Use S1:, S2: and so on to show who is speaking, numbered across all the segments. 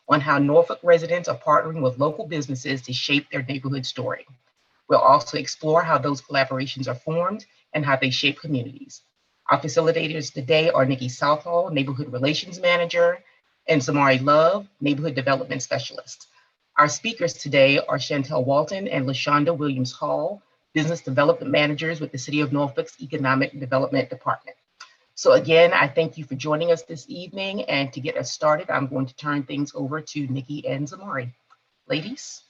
S1: on how Norfolk residents are partnering with local businesses to shape their neighborhood story. We'll also explore how those collaborations are formed and how they shape communities. Our facilitators today are Nikki Southall, Neighborhood Relations Manager, and Zamari Love, Neighborhood Development Specialist. Our speakers today are Chantel Walton and LaShonda Williams Hall, Business Development Managers with the City of Norfolk's Economic Development Department. So again, I thank you for joining us this evening. And to get us started, I'm going to turn things over to Nikki and Zamari. Ladies.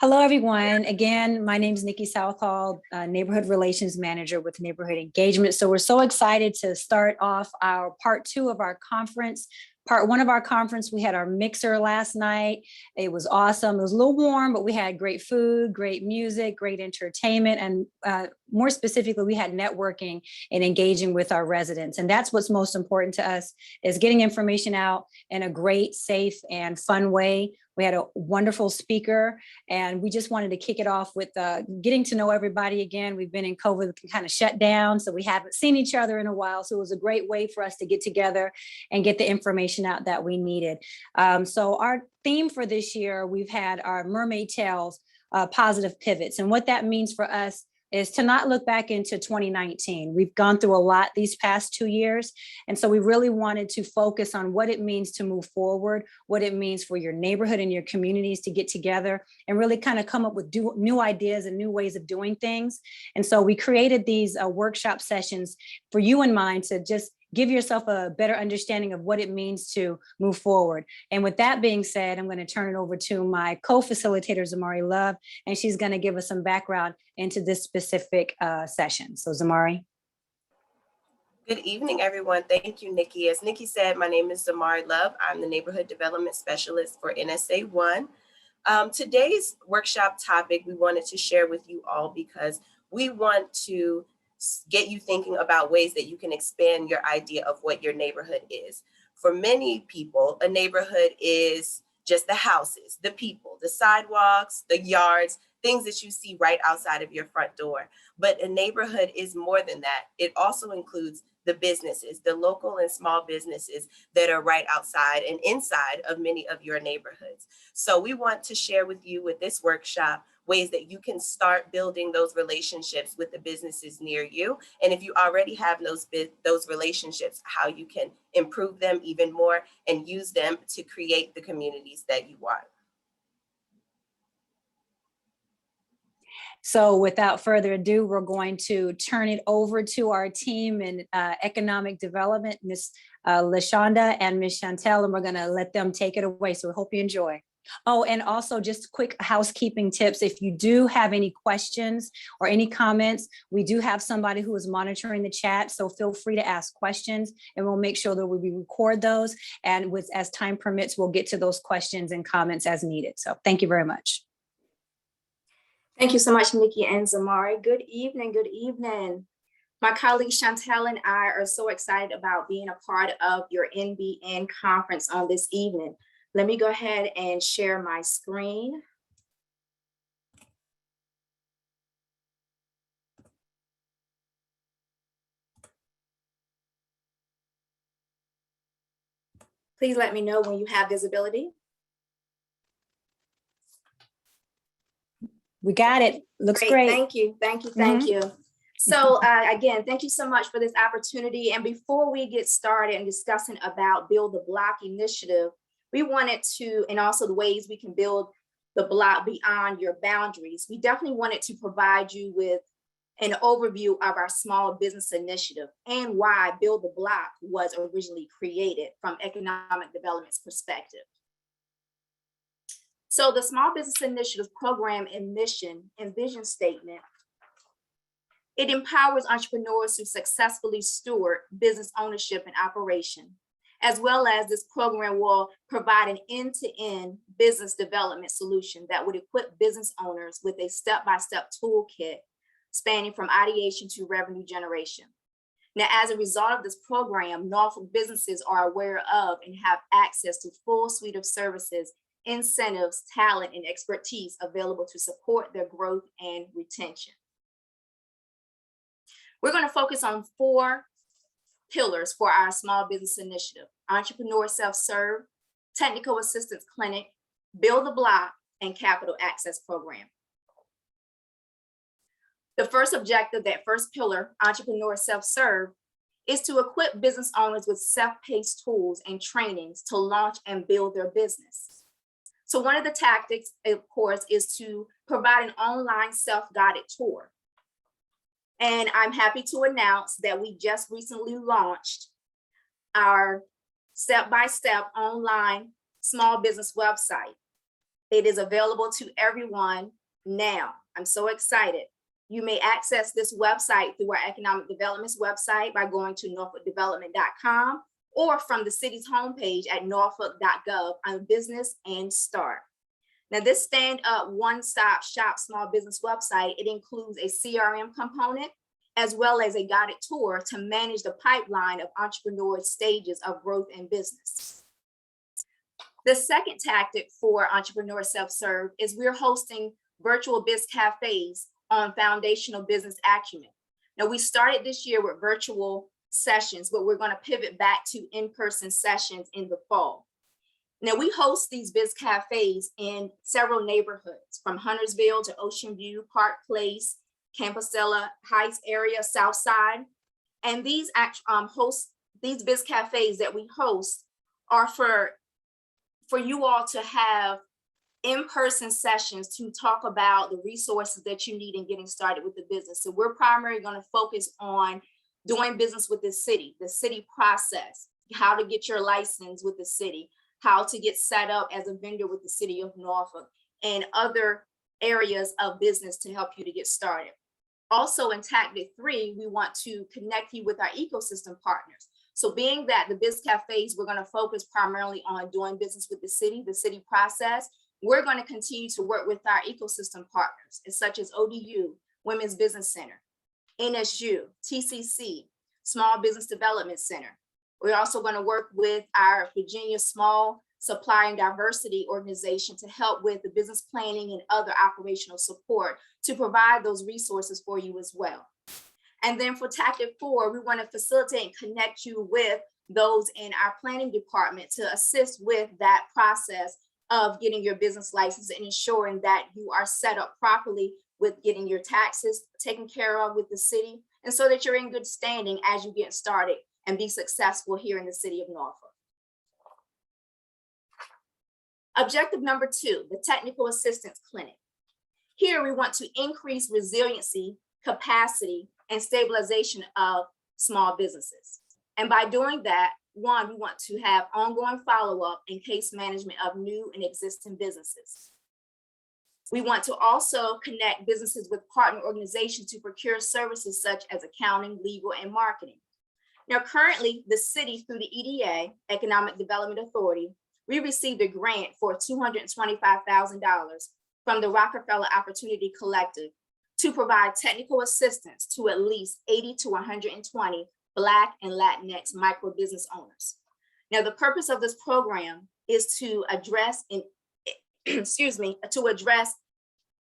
S2: Hello, everyone. Again, my name is Nikki Southall, Neighborhood Relations Manager with Neighborhood Engagement. So we're so excited to start off our part 2 of our conference. Part 1 of our conference, we had our mixer last night. It was awesome. It was a little warm, but we had great food, great music, great entertainment, and more specifically, we had networking and engaging with our residents. And that's what's most important to us, is getting information out in a great, safe, and fun way. We had a wonderful speaker, and we just wanted to kick it off with getting to know everybody again. We've been in COVID kind of shut down, so we haven't seen each other in a while. So it was a great way for us to get together and get the information out that we needed. So our theme for this year, we've had our Mermaid Tales, positive pivots. And what that means for us is to not look back into 2019. We've gone through a lot these past 2 years. And so we really wanted to focus on what it means to move forward, what it means for your neighborhood and your communities to get together and really kind of come up with new ideas and new ways of doing things. And so we created these workshop sessions for you in mind to just give yourself a better understanding of what it means to move forward. And with that being said, I'm going to turn it over to my co-facilitator, Zamari Love, and she's going to give us some background into this specific session. So Zamari.
S3: Good evening, everyone. Thank you, Nikki. As Nikki said, my name is Zamari Love. I'm the Neighborhood Development Specialist for NSA 1. Today's workshop topic we wanted to share with you all because we want to get you thinking about ways that you can expand your idea of what your neighborhood is. For many people, a neighborhood is just the houses, the people, the sidewalks, the yards, things that you see right outside of your front door. But a neighborhood is more than that. It also includes the businesses, the local and small businesses that are right outside and inside of many of your neighborhoods. So we want to share with you with this workshop ways that you can start building those relationships with the businesses near you. And if you already have those relationships, how you can improve them even more and use them to create the communities that you want.
S2: So without further ado, we're going to turn it over to our team in economic development, Ms. LaShonda and Ms. Chantel, and we're going to let them take it away. So we hope you enjoy. Oh, and also just quick housekeeping tips. If you do have any questions or any comments, we do have somebody who is monitoring the chat. So feel free to ask questions and we'll make sure that we record those. And as time permits, we'll get to those questions and comments as needed. So thank you very much.
S4: Thank you so much, Nikki and Zamari. Good evening, good evening. My colleague Chantel and I are so excited about being a part of your NBN conference on this evening. Let me go ahead and share my screen. Please let me know when you have visibility.
S2: We got it. Looks great.
S4: Thank you, thank you, thank you. So again, thank you so much for this opportunity. And before we get started and discussing about Build the Block initiative, we wanted to, and also the ways we can build the block beyond your boundaries. We definitely wanted to provide you with an overview of our small business initiative and why Build the Block was originally created from economic development's perspective. So the Small Business Initiative program and mission and vision statement, it empowers entrepreneurs to successfully steward business ownership and operation. As well as this program will provide an end-to-end business development solution that would equip business owners with a step-by-step toolkit spanning from ideation to revenue generation. Now, as a result of this program, Norfolk businesses are aware of and have access to full suite of services, incentives, talent, and expertise available to support their growth and retention. We're going to focus on 4 pillars for our small business initiative. Entrepreneur Self-Serve, Technical Assistance Clinic, Build the Block, and Capital Access Program. The first objective, that first pillar, Entrepreneur Self-Serve, is to equip business owners with self-paced tools and trainings to launch and build their business. So one of the tactics, of course, is to provide an online self-guided tour. And I'm happy to announce that we just recently launched our step-by-step online small business website. It is available to everyone now. I'm so excited. You may access this website through our economic development's website by going to norfolkdevelopment.com or from the city's homepage at norfolk.gov on business and start. Now, this stand-up one-stop shop small business website, it includes a CRM component as well as a guided tour to manage the pipeline of entrepreneurs' stages of growth in business. The second tactic for Entrepreneur Self-Serve is we're hosting virtual biz cafes on foundational business acumen. Now, we started this year with virtual sessions, but we're going to pivot back to in-person sessions in the fall. Now, we host these biz cafes in several neighborhoods, from Huntersville to Ocean View, Park Place, Compostela Heights area, South Side. And these biz cafes that we host are for you all to have in-person sessions to talk about the resources that you need in getting started with the business. So we're primarily going to focus on doing business with the city process, how to get your license with the city, how to get set up as a vendor with the city of Norfolk, and other areas of business to help you to get started. Also, in tactic 3, we want to connect you with our ecosystem partners. So being that the biz cafes, we're going to focus primarily on doing business with the city process, we're going to continue to work with our ecosystem partners, such as ODU, Women's Business Center, NSU, TCC, Small Business Development Center. We're also going to work with our Virginia Small Supply and Diversity Organization to help with the business planning and other operational support to provide those resources for you as well. And then for tactic 4, we want to facilitate and connect you with those in our planning department to assist with that process of getting your business license and ensuring that you are set up properly with getting your taxes taken care of with the city, and so that you're in good standing as you get started and be successful here in the city of Norfolk. Objective number 2, the Technical Assistance Clinic. Here we want to increase resiliency, capacity, and stabilization of small businesses. And by doing that, 1, we want to have ongoing follow-up and case management of new and existing businesses. We want to also connect businesses with partner organizations to procure services such as accounting, legal, and marketing. Now, currently, the city, through the EDA, Economic Development Authority, we received a grant for $225,000 from the Rockefeller Opportunity Collective to provide technical assistance to at least 80 to 120 Black and Latinx micro business owners. Now, the purpose of this program is to address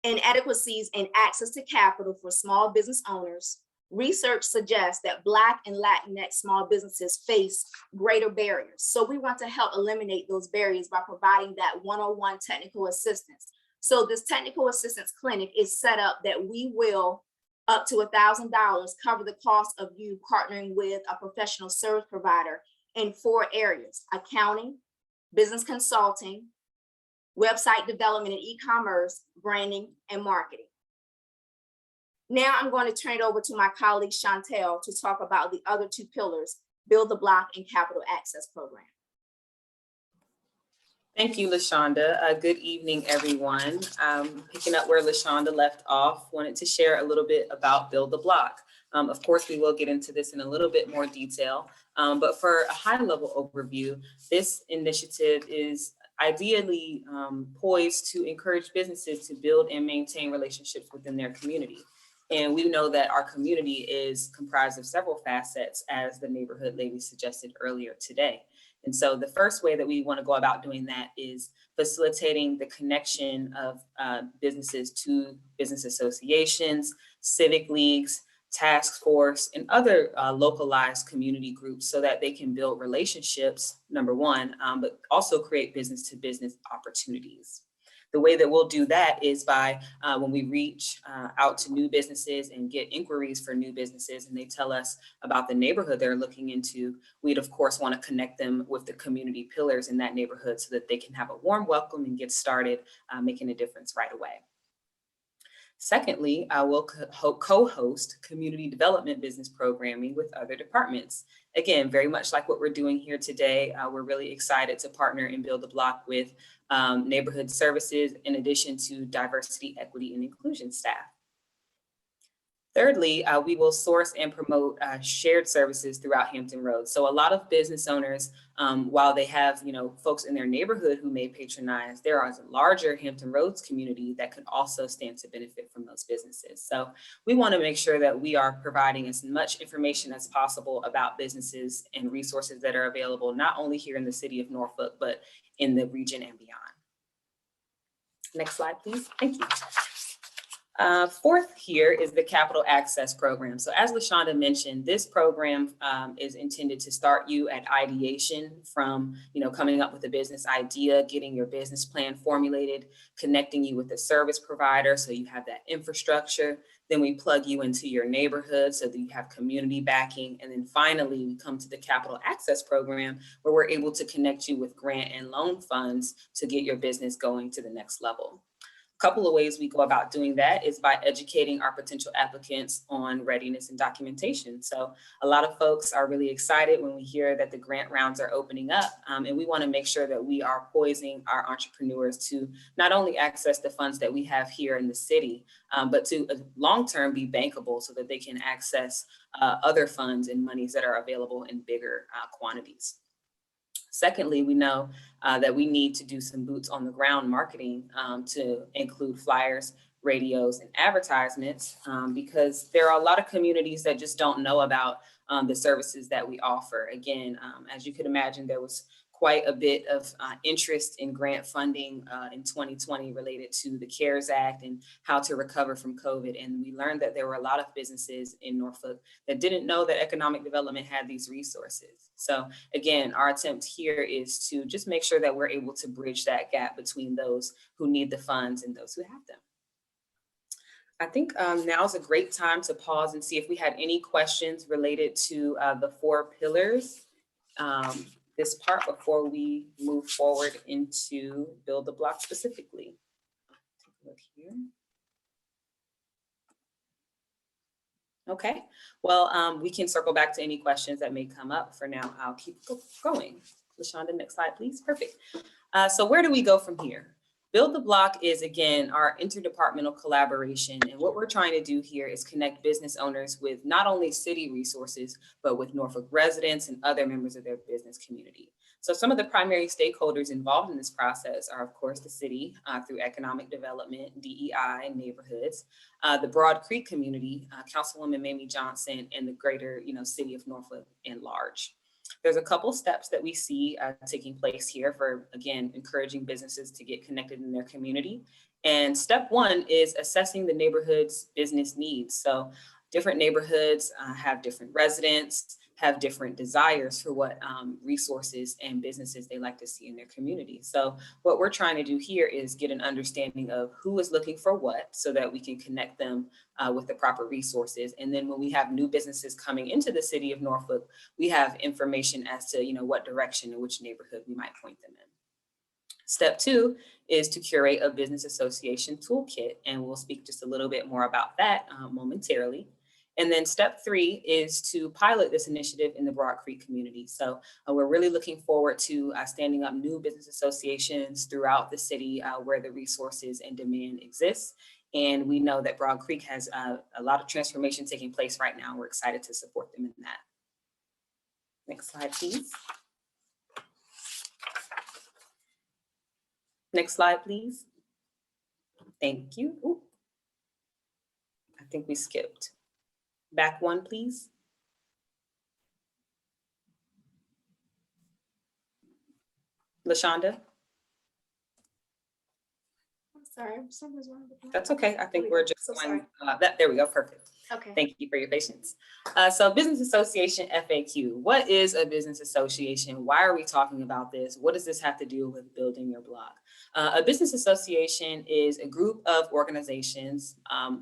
S4: inadequacies in access to capital for small business owners. Research suggests that Black and Latinx small businesses face greater barriers. So we want to help eliminate those barriers by providing that one-on-one technical assistance. So this technical assistance clinic is set up that we will, up to $1,000, cover the cost of you partnering with a professional service provider in 4 areas: accounting, business consulting, website development and e-commerce, branding, and marketing. Now I'm going to turn it over to my colleague Chantel to talk about the other 2 pillars, Build the Block and Capital Access Program.
S5: Thank you, LaShonda. Good evening, everyone. Picking up where LaShonda left off, wanted to share a little bit about Build the Block. Of course, we will get into this in a little bit more detail, but for a high-level overview, this initiative is ideally poised to encourage businesses to build and maintain relationships within their community. And we know that our community is comprised of several facets, as the neighborhood lady suggested earlier today. And so the first way that we want to go about doing that is facilitating the connection of businesses to business associations, civic leagues, task force, and other localized community groups so that they can build relationships, number one, but also create business-to-business opportunities. The way that we'll do that is by when we reach out to new businesses and get inquiries for new businesses and they tell us about the neighborhood they're looking into, we'd of course want to connect them with the community pillars in that neighborhood so that they can have a warm welcome and get started making a difference right away. Secondly, I will co-host community development business programming with other departments. Again, very much like what we're doing here today, we're really excited to partner and build the block with neighborhood services in addition to diversity, equity, and inclusion staff. Thirdly, we will source and promote shared services throughout Hampton Roads. So a lot of business owners, while they have folks in their neighborhood who may patronize, there is a larger Hampton Roads community that could also stand to benefit from those businesses. So we want to make sure that we are providing as much information as possible about businesses and resources that are available, not only here in the city of Norfolk, but in the region and beyond. Next slide, please. Thank you. Fourth here is the Capital Access Program. So as LaShonda mentioned, this program is intended to start you at ideation from, coming up with a business idea, getting your business plan formulated, connecting you with a service provider so you have that infrastructure. Then we plug you into your neighborhood so that you have community backing. And then finally, we come to the Capital Access Program where we're able to connect you with grant and loan funds to get your business going to the next level. A couple of ways we go about doing that is by educating our potential applicants on readiness and documentation. So a lot of folks are really excited when we hear that the grant rounds are opening up, and we want to make sure that we are poising our entrepreneurs to not only access the funds that we have here in the city, but to long-term be bankable so that they can access other funds and monies that are available in bigger quantities. Secondly, we know that we need to do some boots on the ground marketing to include flyers, radios, and advertisements because there are a lot of communities that just don't know about the services that we offer. Again, as you could imagine, there was quite a bit of interest in grant funding in 2020 related to the CARES Act and how to recover from COVID. And we learned that there were a lot of businesses in Norfolk that didn't know that economic development had these resources. So again, our attempt here is to just make sure that we're able to bridge that gap between those who need the funds and those who have them. I think now is a great time to pause and see if we had any questions related to the 4 pillars. This part before we move forward into Build the Block specifically. Take a look here. Okay, well, we can circle back to any questions that may come up. For now, I'll keep going. LaShonda, next slide, please. Perfect. So where do we go from here? Build the Block is, again, our interdepartmental collaboration. And what we're trying to do here is connect business owners with not only city resources, but with Norfolk residents and other members of their business community. So some of the primary stakeholders involved in this process are, of course, the city through economic development, DEI, neighborhoods, the Broad Creek community, Councilwoman Mamie Johnson, and the greater city of Norfolk in large. There's a couple steps that we see taking place here for, again, encouraging businesses to get connected in their community. And step 1 is assessing the neighborhood's business needs. So different neighborhoods have different residents, have different desires for what resources and businesses they like to see in their community. So what we're trying to do here is get an understanding of who is looking for what so that we can connect them with the proper resources. And then when we have new businesses coming into the city of Norfolk, we have information as to what direction and which neighborhood we might point them in. Step 2 is to curate a business association toolkit, and we'll speak just a little bit more about that momentarily. And then step 3 is to pilot this initiative in the Broad Creek community. So we're really looking forward to standing up new business associations throughout the city where the resources and demand exists. And we know that Broad Creek has a lot of transformation taking place right now. We're excited to support them in that. Next slide, please. Next slide, please. Thank you. Ooh. I think we skipped. Back 1, please. LaShonda?
S4: I'm sorry, something's wrong with that.
S5: That's okay. I think we're just going, there we go, perfect.
S4: Okay.
S5: Thank you for your patience. So Business Association FAQ. What is a business association? Why are we talking about this? What does this have to do with building your block? A business association is a group of organizations,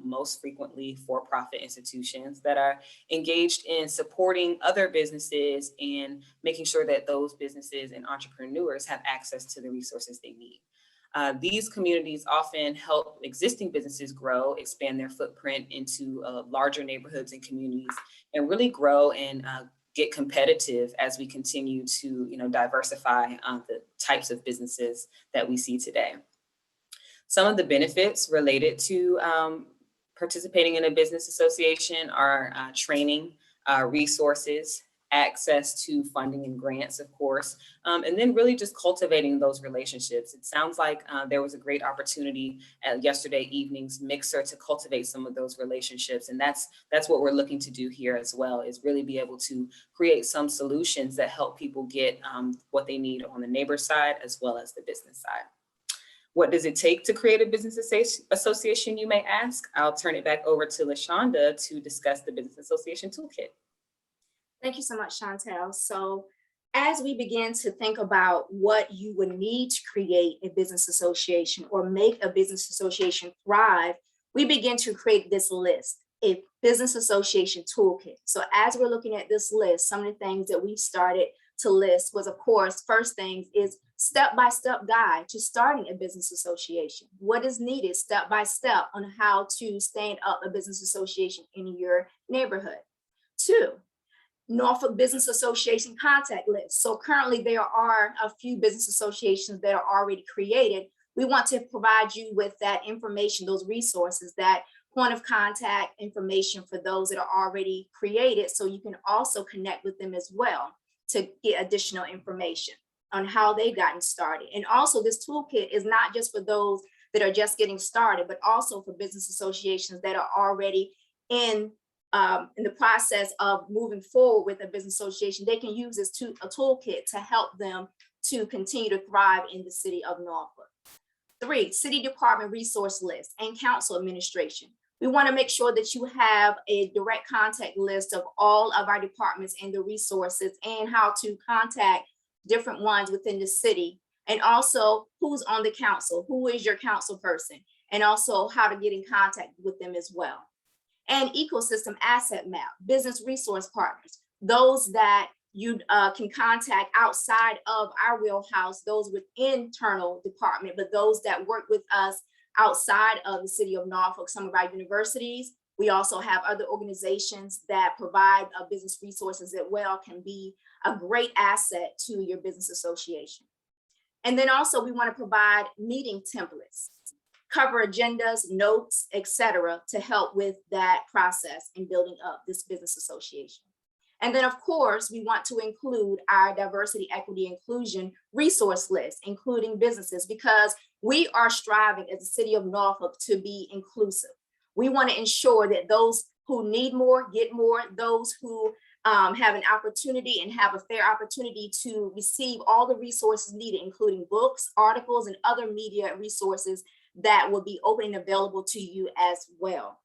S5: most frequently for-profit institutions, that are engaged in supporting other businesses and making sure that those businesses and entrepreneurs have access to the resources they need. These communities often help existing businesses grow, expand their footprint into larger neighborhoods and communities, and really grow and get competitive as we continue to, diversify the types of businesses that we see today. Some of the benefits related to participating in a business association are training, resources, access to funding and grants, of course, and then really just cultivating those relationships. It sounds like there was a great opportunity at yesterday evening's mixer to cultivate some of those relationships. And that's what we're looking to do here as well, is really be able to create some solutions that help people get what they need on the neighbor side as well as the business side. What does it take to create a business association, you may ask? I'll turn it back over to LaShonda to discuss the Business Association Toolkit.
S4: Thank you so much, Chantel. So as we begin to think about what you would need to create a business association or make a business association thrive, we begin to create this list, a business association toolkit. So as we're looking at this list, some of the things that we started to list was, of course, first things is step-by-step guide to starting a business association. What is needed step-by-step on how to stand up a business association in your neighborhood. 2, Norfolk Business Association contact list. So currently there are a few business associations that are already created. We want to provide you with that information, those resources, that point of contact information for those that are already created, so you can also connect with them as well to get additional information on how they've gotten started. And also this toolkit is not just for those that are just getting started, but also for business associations that are already in the process of moving forward with a business association. They can use this a toolkit to help them to continue to thrive in the city of Norfolk. 3, city department resource list and council administration. We want to make sure that you have a direct contact list of all of our departments and the resources and how to contact different ones within the city, and also who's on the council, who is your council person, and also how to get in contact with them as well. And ecosystem asset map, business resource partners, those that you can contact outside of our wheelhouse, those with internal department, but those that work with us outside of the city of Norfolk, some of our universities. We also have other organizations that provide business resources that can be a great asset to your business association. And then also we want to provide meeting templates, cover agendas, notes, etc., to help with that process in building up this business association. And then of course, we want to include our diversity, equity, inclusion resource list, including businesses, because we are striving as the city of Norfolk to be inclusive. We want to ensure that those who need more, get more, those who have an opportunity and have a fair opportunity to receive all the resources needed, including books, articles, and other media resources that will be open and available to you as well.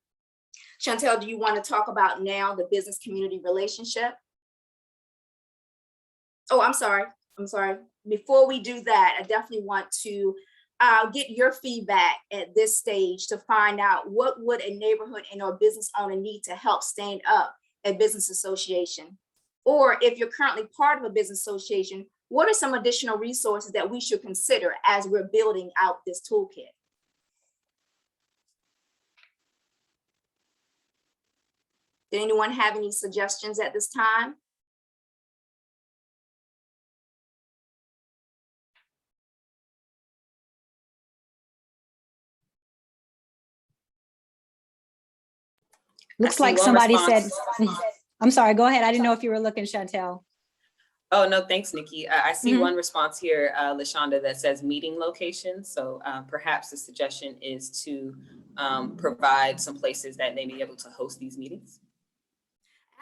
S4: Chantel, do you want to talk about now the business community relationship? Oh, I'm sorry. Before we do that, I definitely want to get your feedback at this stage to find out what would a neighborhood and or business owner need to help stand up a business association. Or if you're currently part of a business association, what are some additional resources that we should consider as we're building out this toolkit? Did anyone have any suggestions at this time?
S2: Looks like somebody said, I'm sorry, go ahead. I didn't know if you were looking, Chantel.
S5: Oh, no, thanks, Nikki. I see one response here, LaShonda, that says meeting locations. So perhaps the suggestion is to provide some places that may be able to host these meetings.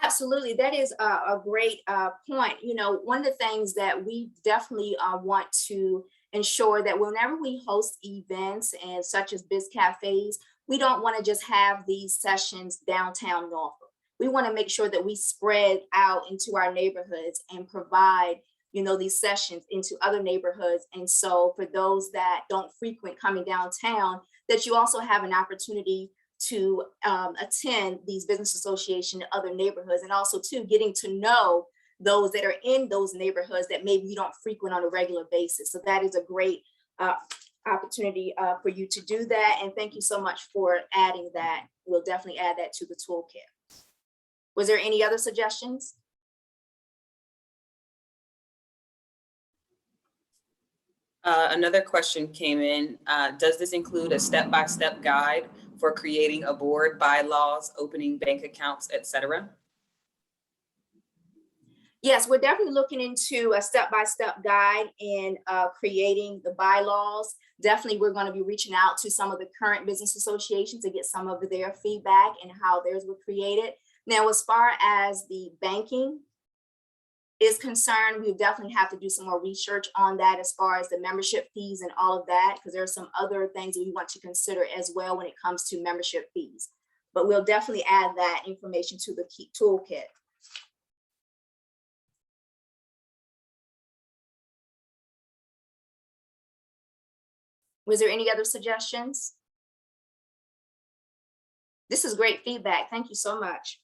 S4: Absolutely, that is a great point. You know, one of the things that we definitely want to ensure that whenever we host events and such as biz cafes, we don't want to just have these sessions downtown Norfolk. We want to make sure that we spread out into our neighborhoods and provide, you know, these sessions into other neighborhoods. And so for those that don't frequent coming downtown, that you also have an opportunity to attend these business association in other neighborhoods, and also too getting to know those that are in those neighborhoods that maybe you don't frequent on a regular basis. So that is a great opportunity for you to do that. And thank you so much for adding that. We'll definitely add that to the toolkit. Was there any other suggestions?
S5: Another question came in. Does this include a step-by-step guide for creating a board, bylaws, opening bank accounts, etc.?
S4: Yes, we're definitely looking into a step-by-step guide in creating the bylaws. Definitely, we're going to be reaching out to some of the current business associations to get some of their feedback and how theirs were created. Now, as far as the banking is concerned, we definitely have to do some more research on that as far as the membership fees and all of that, because there are some other things that we want to consider as well when it comes to membership fees. But we'll definitely add that information to the toolkit. Was there any other suggestions? This is great feedback. Thank you so much.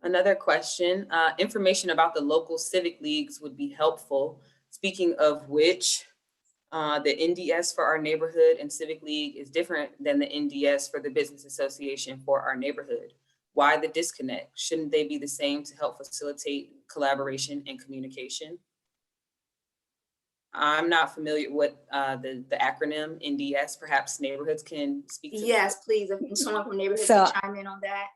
S5: Another question, information about the local civic leagues would be helpful. Speaking of which, the NDS for our neighborhood and civic league is different than the NDS for the business association for our neighborhood. Why the disconnect? Shouldn't they be the same to help facilitate collaboration and communication? I'm not familiar with the acronym NDS. Perhaps neighborhoods can speak to
S4: Yes, please. If someone from neighborhood
S2: So-
S4: can chime in on that.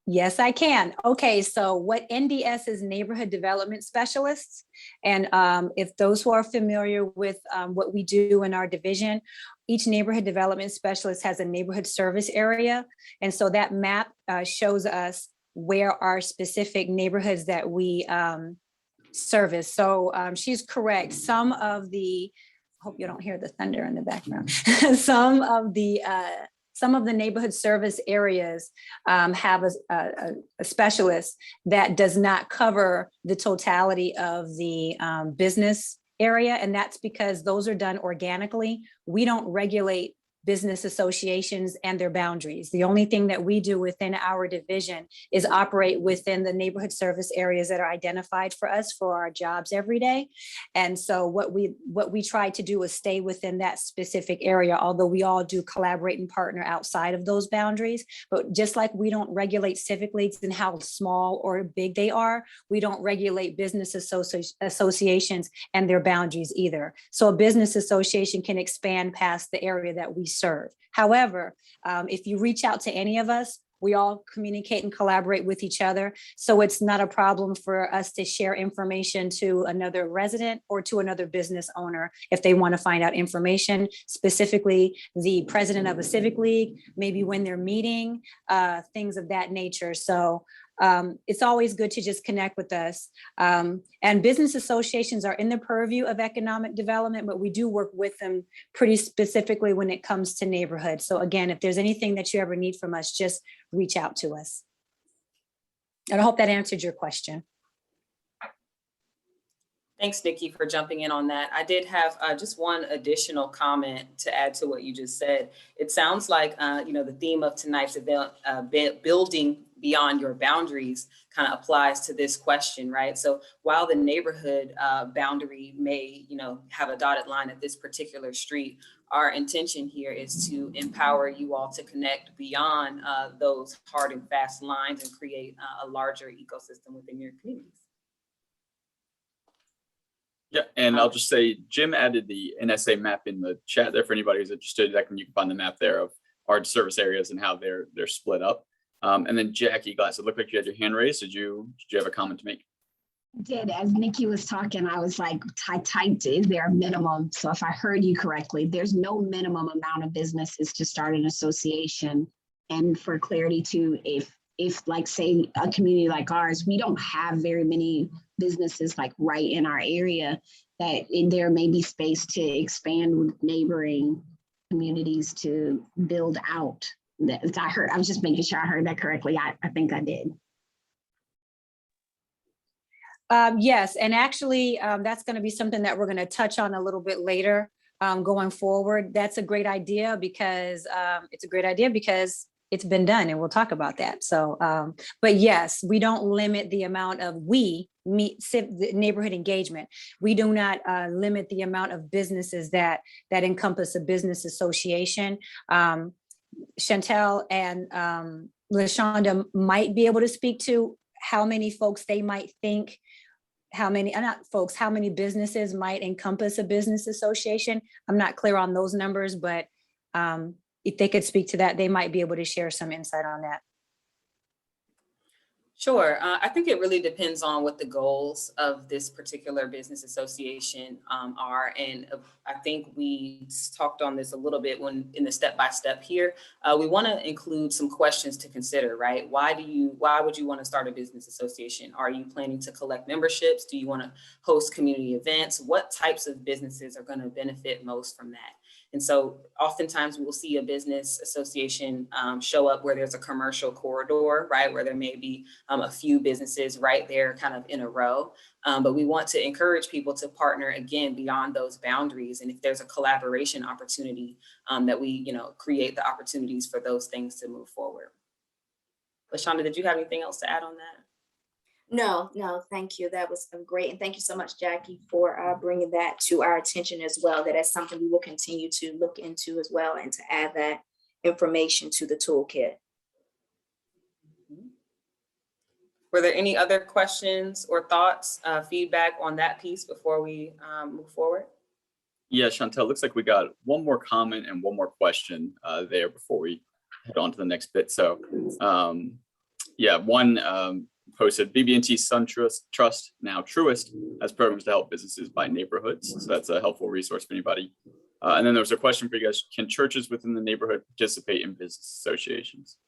S2: Yes, I can. Okay, so what NDS is Neighborhood Development Specialists. And if those who are familiar with what we do in our division, each neighborhood development specialist has a neighborhood service area. And so that map shows us where our specific neighborhoods that we service. So she's correct. Some of the, hope you don't hear the thunder in the background. Some of the neighborhood service areas have a specialist that does not cover the totality of the business area. And that's because those are done organically. We don't regulate business associations and their boundaries. The only thing that we do within our division is operate within the neighborhood service areas that are identified for us for our jobs every day. And so what we try to do is stay within that specific area, although we all do collaborate and partner outside of those boundaries. But just like we don't regulate civic leagues and how small or big they are, we don't regulate business associations and their boundaries either. So a business association can expand past the area that we serve. However, if you reach out to any of us, we all communicate and collaborate with each other. So it's not a problem for us to share information to another resident or to another business owner if they want to find out information, specifically the president of a civic league, maybe when they're meeting, things of that nature. So it's always good to just connect with us. And business associations are in the purview of economic development, but we do work with them pretty specifically when it comes to neighborhoods. So again, if there's anything that you ever need from us, just reach out to us. And I hope that answered your question.
S5: Thanks, Nikki, for jumping in on that. I did have just one additional comment to add to what you just said. It sounds like, the theme of tonight's event, building beyond your boundaries, kind of applies to this question, right? So while the neighborhood boundary may, have a dotted line at this particular street, our intention here is to empower you all to connect beyond those hard and fast lines and create a larger ecosystem within your communities.
S6: Yeah, and I'll just say Jim added the NSA map in the chat there for anybody who's interested. You can find the map there of our service areas and how they're split up. And then Jackie Glass, it looked like you had your hand raised. Did you have a comment to make?
S7: I did. As Nikki was talking, I was like, I typed, is there a minimum? So if I heard you correctly, there's no minimum amount of businesses to start an association. And for clarity too, if like say a community like ours, we don't have very many businesses like right in our area, that there may be space to expand with neighboring communities to build out. That I heard, I was just making sure I heard that correctly. I think I did.
S2: Yes, and actually, that's going to be something that we're going to touch on a little bit later going forward. That's a great idea because it's been done, and we'll talk about that. So, but yes, we don't limit the amount of the neighborhood engagement. We do not limit the amount of businesses that encompass a business association. Chantel and LaShonda might be able to speak to how many folks they might think, how many businesses might encompass a business association. I'm not clear on those numbers, but if they could speak to that, they might be able to share some insight on that.
S5: Sure. I think it really depends on what the goals of this particular business association are. And I think we talked on this a little bit when in the step-by-step here. We want to include some questions to consider, right? Why would you want to start a business association? Are you planning to collect memberships? Do you want to host community events? What types of businesses are going to benefit most from that? And so oftentimes we'll see a business association show up where there's a commercial corridor, right? Where there may be a few businesses right there kind of in a row. But we want to encourage people to partner again beyond those boundaries. And if there's a collaboration opportunity that we, create the opportunities for those things to move forward. LaShonda, did you have anything else to add on that?
S4: No, thank you. That was great. And thank you so much, Jackie, for bringing that to our attention as well. That's something we will continue to look into as well and to add that information to the toolkit.
S5: Were there any other questions or thoughts, feedback on that piece before we move forward?
S6: Yeah, Chantel, looks like we got one more comment and one more question there before we head on to the next bit. So one posted, BB&T SunTrust, now Truist, has programs to help businesses by neighborhoods. So that's a helpful resource for anybody. And then there was a question for you guys. Can churches within the neighborhood participate in business associations?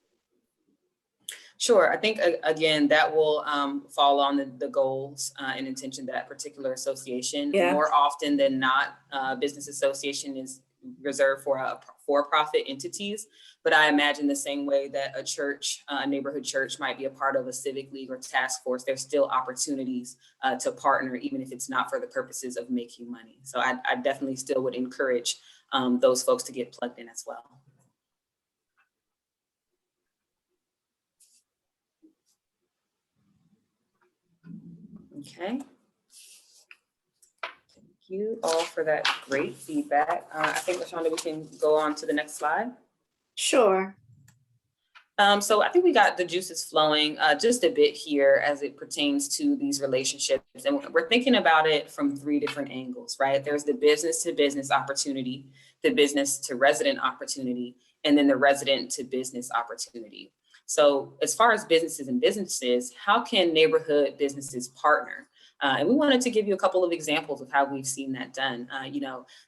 S5: Sure. I think, again, that will fall on the goals and intention of that particular association. Yeah. More often than not, business association is reserved for for-profit entities. But I imagine the same way that a church, a neighborhood church might be a part of a civic league or task force, there's still opportunities to partner, even if it's not for the purposes of making money. So I definitely still would encourage those folks to get plugged in as well. Okay. Thank you all for that great feedback. I think, LaShonda, we can go on to the next slide.
S4: Sure.
S5: So I think we got the juices flowing just a bit here as it pertains to these relationships. And we're thinking about it from 3 different angles, right? There's the business to business opportunity, the business to resident opportunity, and then the resident to business opportunity. So as far as businesses, how can neighborhood businesses partner? And we wanted to give you a couple of examples of how we've seen that done.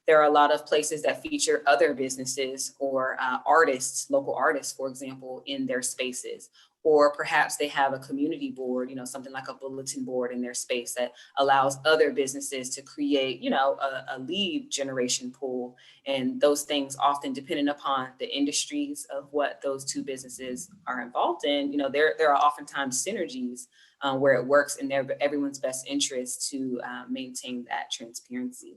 S5: There are a lot of places that feature other businesses or artists, local artists, for example, in their spaces. Or perhaps they have a community board, something like a bulletin board in their space that allows other businesses to create, a lead generation pool. And those things often depending upon the industries of what those 2 businesses are involved in, there are oftentimes synergies where it works in everyone's best interest to maintain that transparency.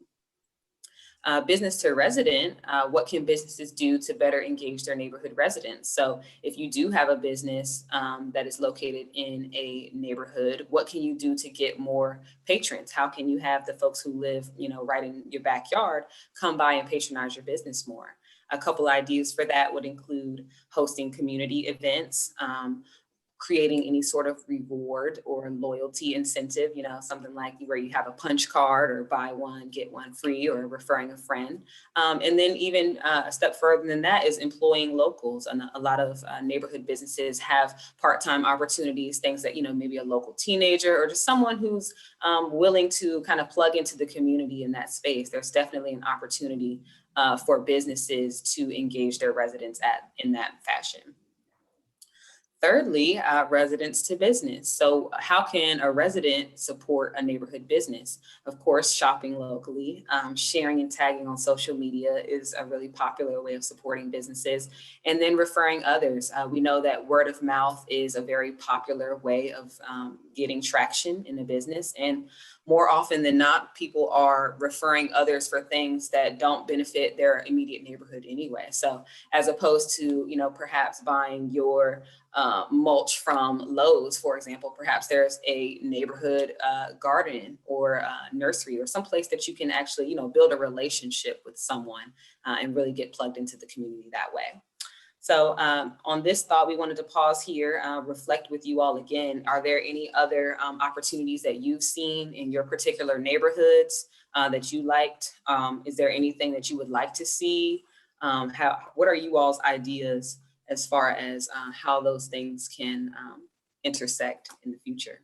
S5: Business to resident, what can businesses do to better engage their neighborhood residents? So if you do have a business that is located in a neighborhood, what can you do to get more patrons? How can you have the folks who live, right in your backyard come by and patronize your business more? A couple ideas for that would include hosting community events, creating any sort of reward or loyalty incentive, something like where you have a punch card or buy one, get one free, or referring a friend. And then even a step further than that is employing locals. And a lot of neighborhood businesses have part-time opportunities, things that, maybe a local teenager or just someone who's willing to kind of plug into the community in that space. There's definitely an opportunity for businesses to engage their residents in that fashion. Thirdly, residents to business. So how can a resident support a neighborhood business? Of course, shopping locally, sharing and tagging on social media is a really popular way of supporting businesses, and then referring others. We know that word of mouth is a very popular way of getting traction in a business, and more often than not, people are referring others for things that don't benefit their immediate neighborhood anyway. So as opposed to, perhaps buying your mulch from Lowe's, for example, perhaps there's a neighborhood garden or nursery or someplace that you can actually, build a relationship with someone and really get plugged into the community that way. So on this thought, we wanted to pause here, reflect with you all again. Are there any other opportunities that you've seen in your particular neighborhoods that you liked? Is there anything that you would like to see? What are you all's ideas as far as how those things can intersect in the future?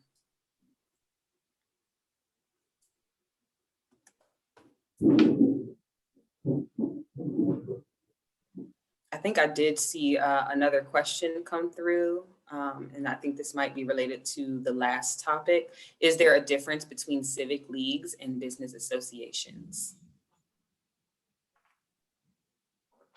S5: I think I did see another question come through, and I think this might be related to the last topic. Is there a difference between civic leagues and business associations?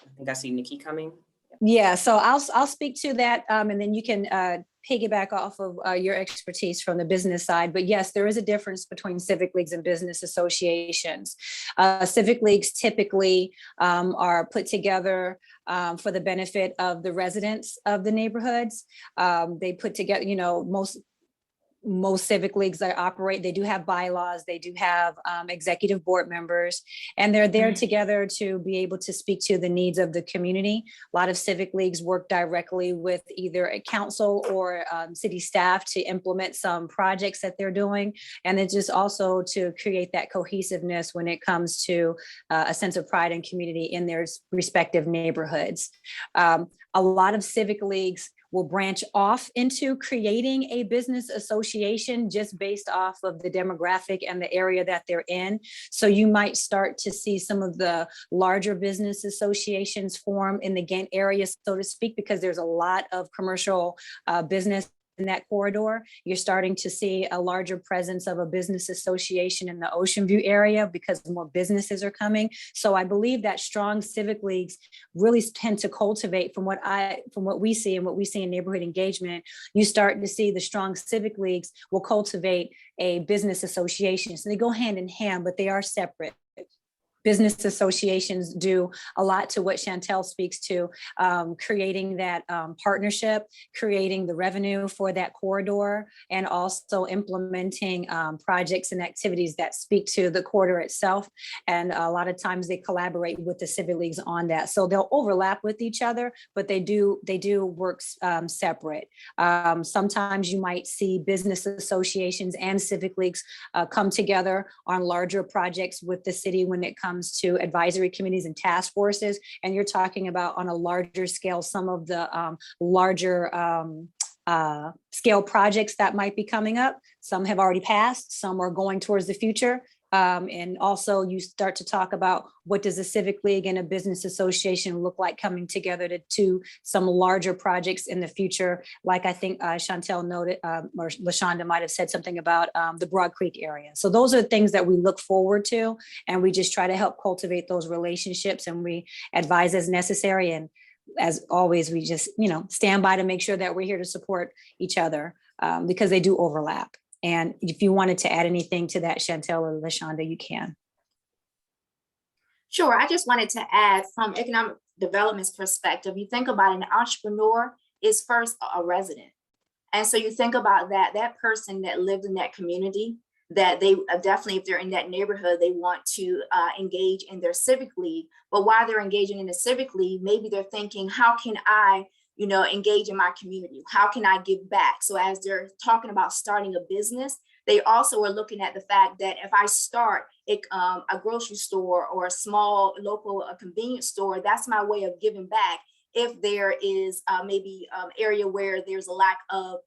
S5: I think I see Nikki coming.
S2: Yeah, so I'll speak to that, and then you can piggyback off of your expertise from the business side. But yes, there is a difference between civic leagues and business associations. Civic leagues typically are put together for the benefit of the residents of the neighborhoods. They put together, most civic leagues that operate, they do have bylaws, they do have executive board members, and they're there together to be able to speak to the needs of the community. A lot of civic leagues work directly with either a council or city staff to implement some projects that they're doing. And it's just also to create that cohesiveness when it comes to a sense of pride and community in their respective neighborhoods. A lot of civic leagues will branch off into creating a business association just based off of the demographic and the area that they're in. So you might start to see some of the larger business associations form in the Ghent area, so to speak, because there's a lot of commercial business in that corridor. You're starting to see a larger presence of a business association in the Ocean View area because more businesses are coming. So I believe that strong civic leagues really tend to cultivate, from what we see and what we see in neighborhood engagement, you start to see the strong civic leagues will cultivate a business association. So they go hand in hand, but they are separate. Business associations do a lot to what Chantel speaks to, creating that partnership, creating the revenue for that corridor, and also implementing projects and activities that speak to the corridor itself. And a lot of times they collaborate with the civic leagues on that. So they'll overlap with each other, but they do work separate. Sometimes you might see business associations and civic leagues come together on larger projects with the city when it comes to advisory committees and task forces. And you're talking about on a larger scale, some of the larger scale projects that might be coming up. Some have already passed, some are going towards the future. And also you start to talk about what does a civic league and a business association look like coming together to some larger projects in the future. Like I think Chantel noted, or LaShonda might have said something about the Broad Creek area. So those are things that we look forward to, and we just try to help cultivate those relationships, and we advise as necessary. And as always, we just, stand by to make sure that we're here to support each other because they do overlap. And if you wanted to add anything to that, Chantel or LaShonda, you can.
S4: Sure, I just wanted to add from economic development's perspective, you think about an entrepreneur is first a resident. And so you think about that person that lived in that community, that they definitely, if they're in that neighborhood, they want to engage in their civic league. But while they're engaging in the civic league, maybe they're thinking, how can I engage in my community? How can I give back? So as they're talking about starting a business, they also are looking at the fact that if I start a grocery store or a small local convenience store, that's my way of giving back. If there is maybe area where there's a lack of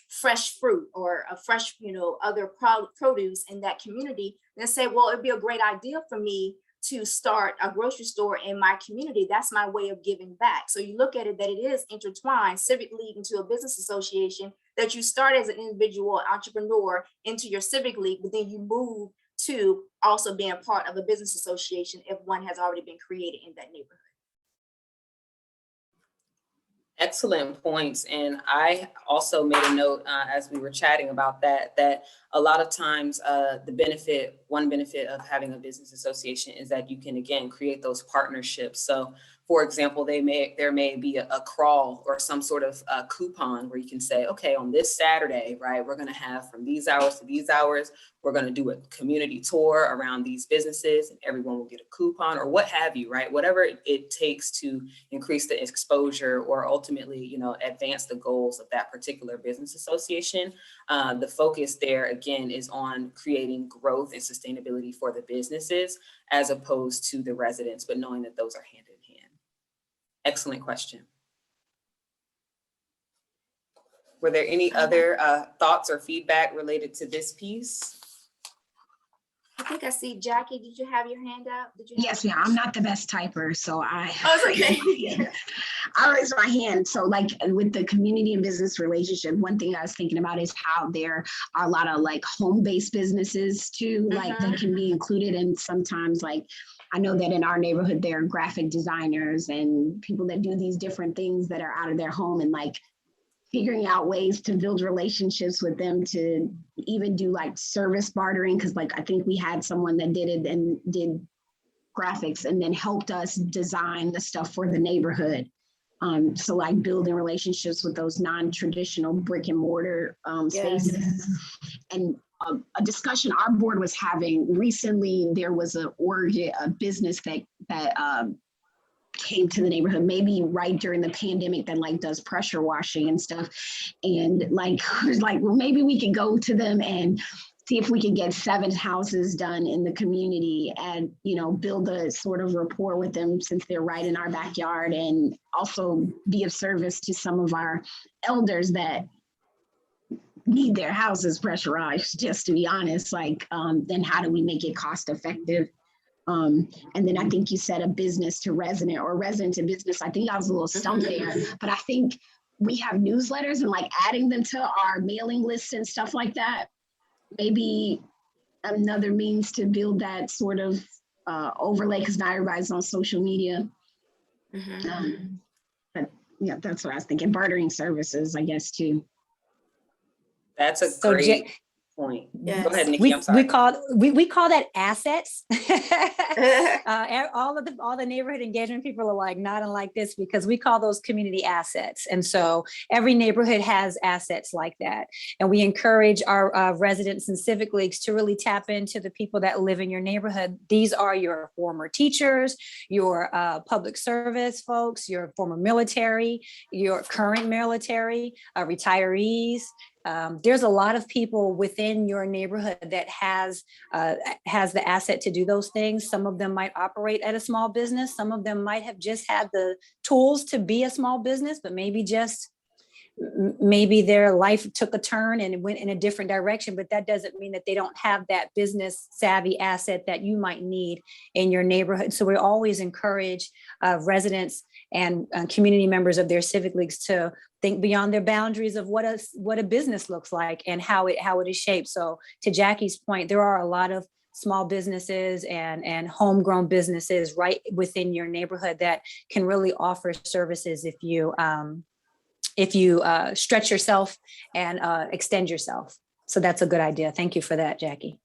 S4: fresh fruit or a fresh, other produce in that community, then say, well, it'd be a great idea for me to start a grocery store in my community, that's my way of giving back. So you look at it that it is intertwined, civic league into a business association that you start as an individual entrepreneur into your civic league, but then you move to also being part of a business association if one has already been created in that neighborhood.
S5: Excellent points. And I also made a note as we were chatting about that, that a lot of times one benefit of having a business association is that you can, again, create those partnerships. So for example, there may be a crawl or some sort of coupon where you can say, okay, on this Saturday, right, we're going to have from these hours to these hours, we're going to do a community tour around these businesses and everyone will get a coupon or what have you, right? Whatever it takes to increase the exposure or ultimately, you know, advance the goals of that particular business association. The focus there, again, is on creating growth and sustainability for the businesses as opposed to the residents, but knowing that those are hand in hand. Excellent question. Were there any other thoughts or feedback related to this piece?
S4: I think I see Jackie. Did you have your hand up? Did you?
S7: Yes, ma'am. I'm not the best typer, so I.
S4: Oh, it's okay.
S7: I raise my hand. So like with the community and business relationship, one thing I was thinking about is how there are a lot of like home-based businesses too, like that can be included. And sometimes like, I know that in our neighborhood, there are graphic designers and people that do these different things that are out of their home and like figuring out ways to build relationships with them to even do like service bartering. Cause like, I think we had someone that did it and did graphics and then helped us design the stuff for the neighborhood. So like building relationships with those non-traditional brick and mortar spaces. And a discussion our board was having recently, there was a business that came to the neighborhood, maybe right during the pandemic, that like does pressure washing and stuff. And like, was like, well, maybe we could go to them and see if we could get 7 houses done in the community and, you know, build a sort of rapport with them since they're right in our backyard, and also be of service to some of our elders that need their houses pressurized, just to be honest. Like, then how do we make it cost effective? And then I think you said a business to resident or resident to business. I think I was a little stumped there, but I think we have newsletters and like adding them to our mailing lists and stuff like that. Maybe another means to build that sort of overlay, because not everybody's on social media. But yeah, that's what I was thinking. Bartering services, I guess, too.
S5: That's a great point.
S4: Yes.
S5: Go ahead, Nikki. I'm sorry.
S2: We call that assets. All the neighborhood engagement people are like nodding like this because we call those community assets. And so every neighborhood has assets like that. And we encourage our residents and civic leagues to really tap into the people that live in your neighborhood. These are your former teachers, your public service folks, your former military, your current military, retirees. There's a lot of people within your neighborhood that has the asset to do those things. Some of them might operate at a small business. Some of them might have just had the tools to be a small business, but maybe their life took a turn and it went in a different direction. But that doesn't mean that they don't have that business savvy asset that you might need in your neighborhood. So we always encourage residents and community members of their civic leagues to think beyond their boundaries of what a business looks like and how it is shaped. So to Jackie's point, there are a lot of small businesses and homegrown businesses right within your neighborhood that can really offer services if you stretch yourself and extend yourself. So that's a good idea. Thank you for that, Jackie.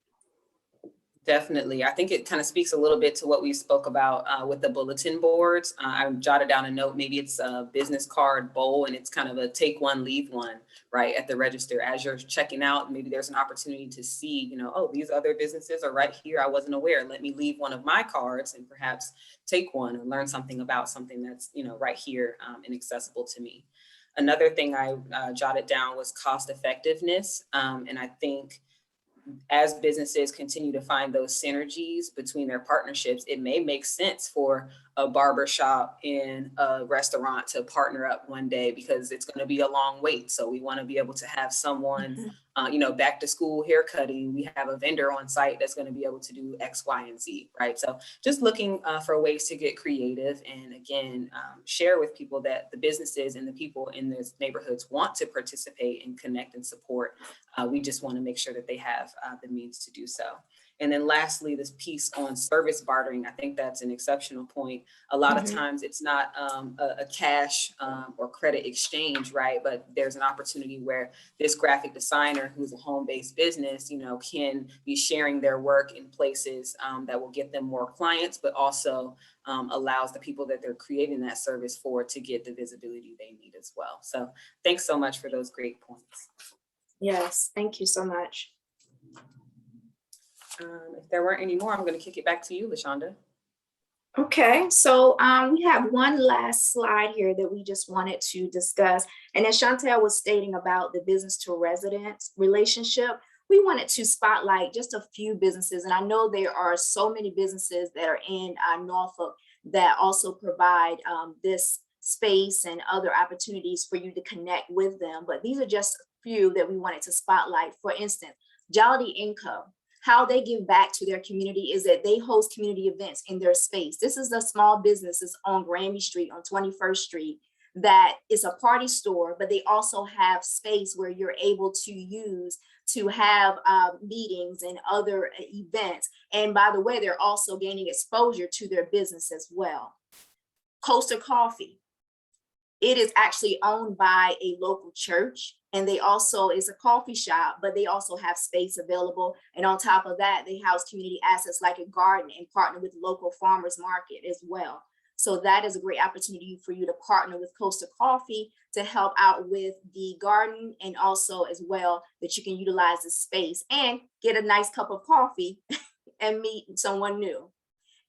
S5: Definitely. I think it kind of speaks a little bit to what we spoke about with the bulletin boards. I jotted down a note, maybe it's a business card bowl and it's kind of a take one, leave one, right, at the register. As you're checking out, maybe there's an opportunity to see, you know, oh, these other businesses are right here. I wasn't aware. Let me leave one of my cards and perhaps take one and learn something about something that's, you know, right here and accessible to me. Another thing I jotted down was cost effectiveness. And I think as businesses continue to find those synergies between their partnerships, it may make sense for a barber shop and a restaurant to partner up one day, because it's going to be a long wait. So we want to be able to have someone, back to school haircutting. We have a vendor on site that's going to be able to do X, Y, and Z, right? So just looking for ways to get creative, and again, share with people that the businesses and the people in these neighborhoods want to participate and connect and support. We just want to make sure that they have the means to do so. And then lastly, this piece on service bartering, I think that's an exceptional point. A lot of times it's not a cash or credit exchange, right? But there's an opportunity where this graphic designer who's a home-based business, can be sharing their work in places that will get them more clients, but also allows the people that they're creating that service for to get the visibility they need as well. So thanks so much for those great points.
S4: Yes, thank you so much.
S5: If there weren't any more, I'm going to kick it back to you, LaShonda.
S4: Okay, so we have one last slide here that we just wanted to discuss. And as Chantel was stating about the business to resident relationship, we wanted to spotlight just a few businesses. And I know there are so many businesses that are in Norfolk that also provide this space and other opportunities for you to connect with them. But these are just a few that we wanted to spotlight. For instance, Jollity Income. How they give back to their community is that they host community events in their space. This is a small businesses on Granby Street, on 21st Street, that is a party store, but they also have space where you're able to use to have meetings and other events. And by the way, they're also gaining exposure to their business as well. Coastal Coffee. It is actually owned by a local church, and they also is a coffee shop, but they also have space available. And on top of that, they house community assets like a garden and partner with local farmers market as well. So that is a great opportunity for you to partner with Coastal Coffee to help out with the garden, and also as well that you can utilize the space and get a nice cup of coffee and meet someone new.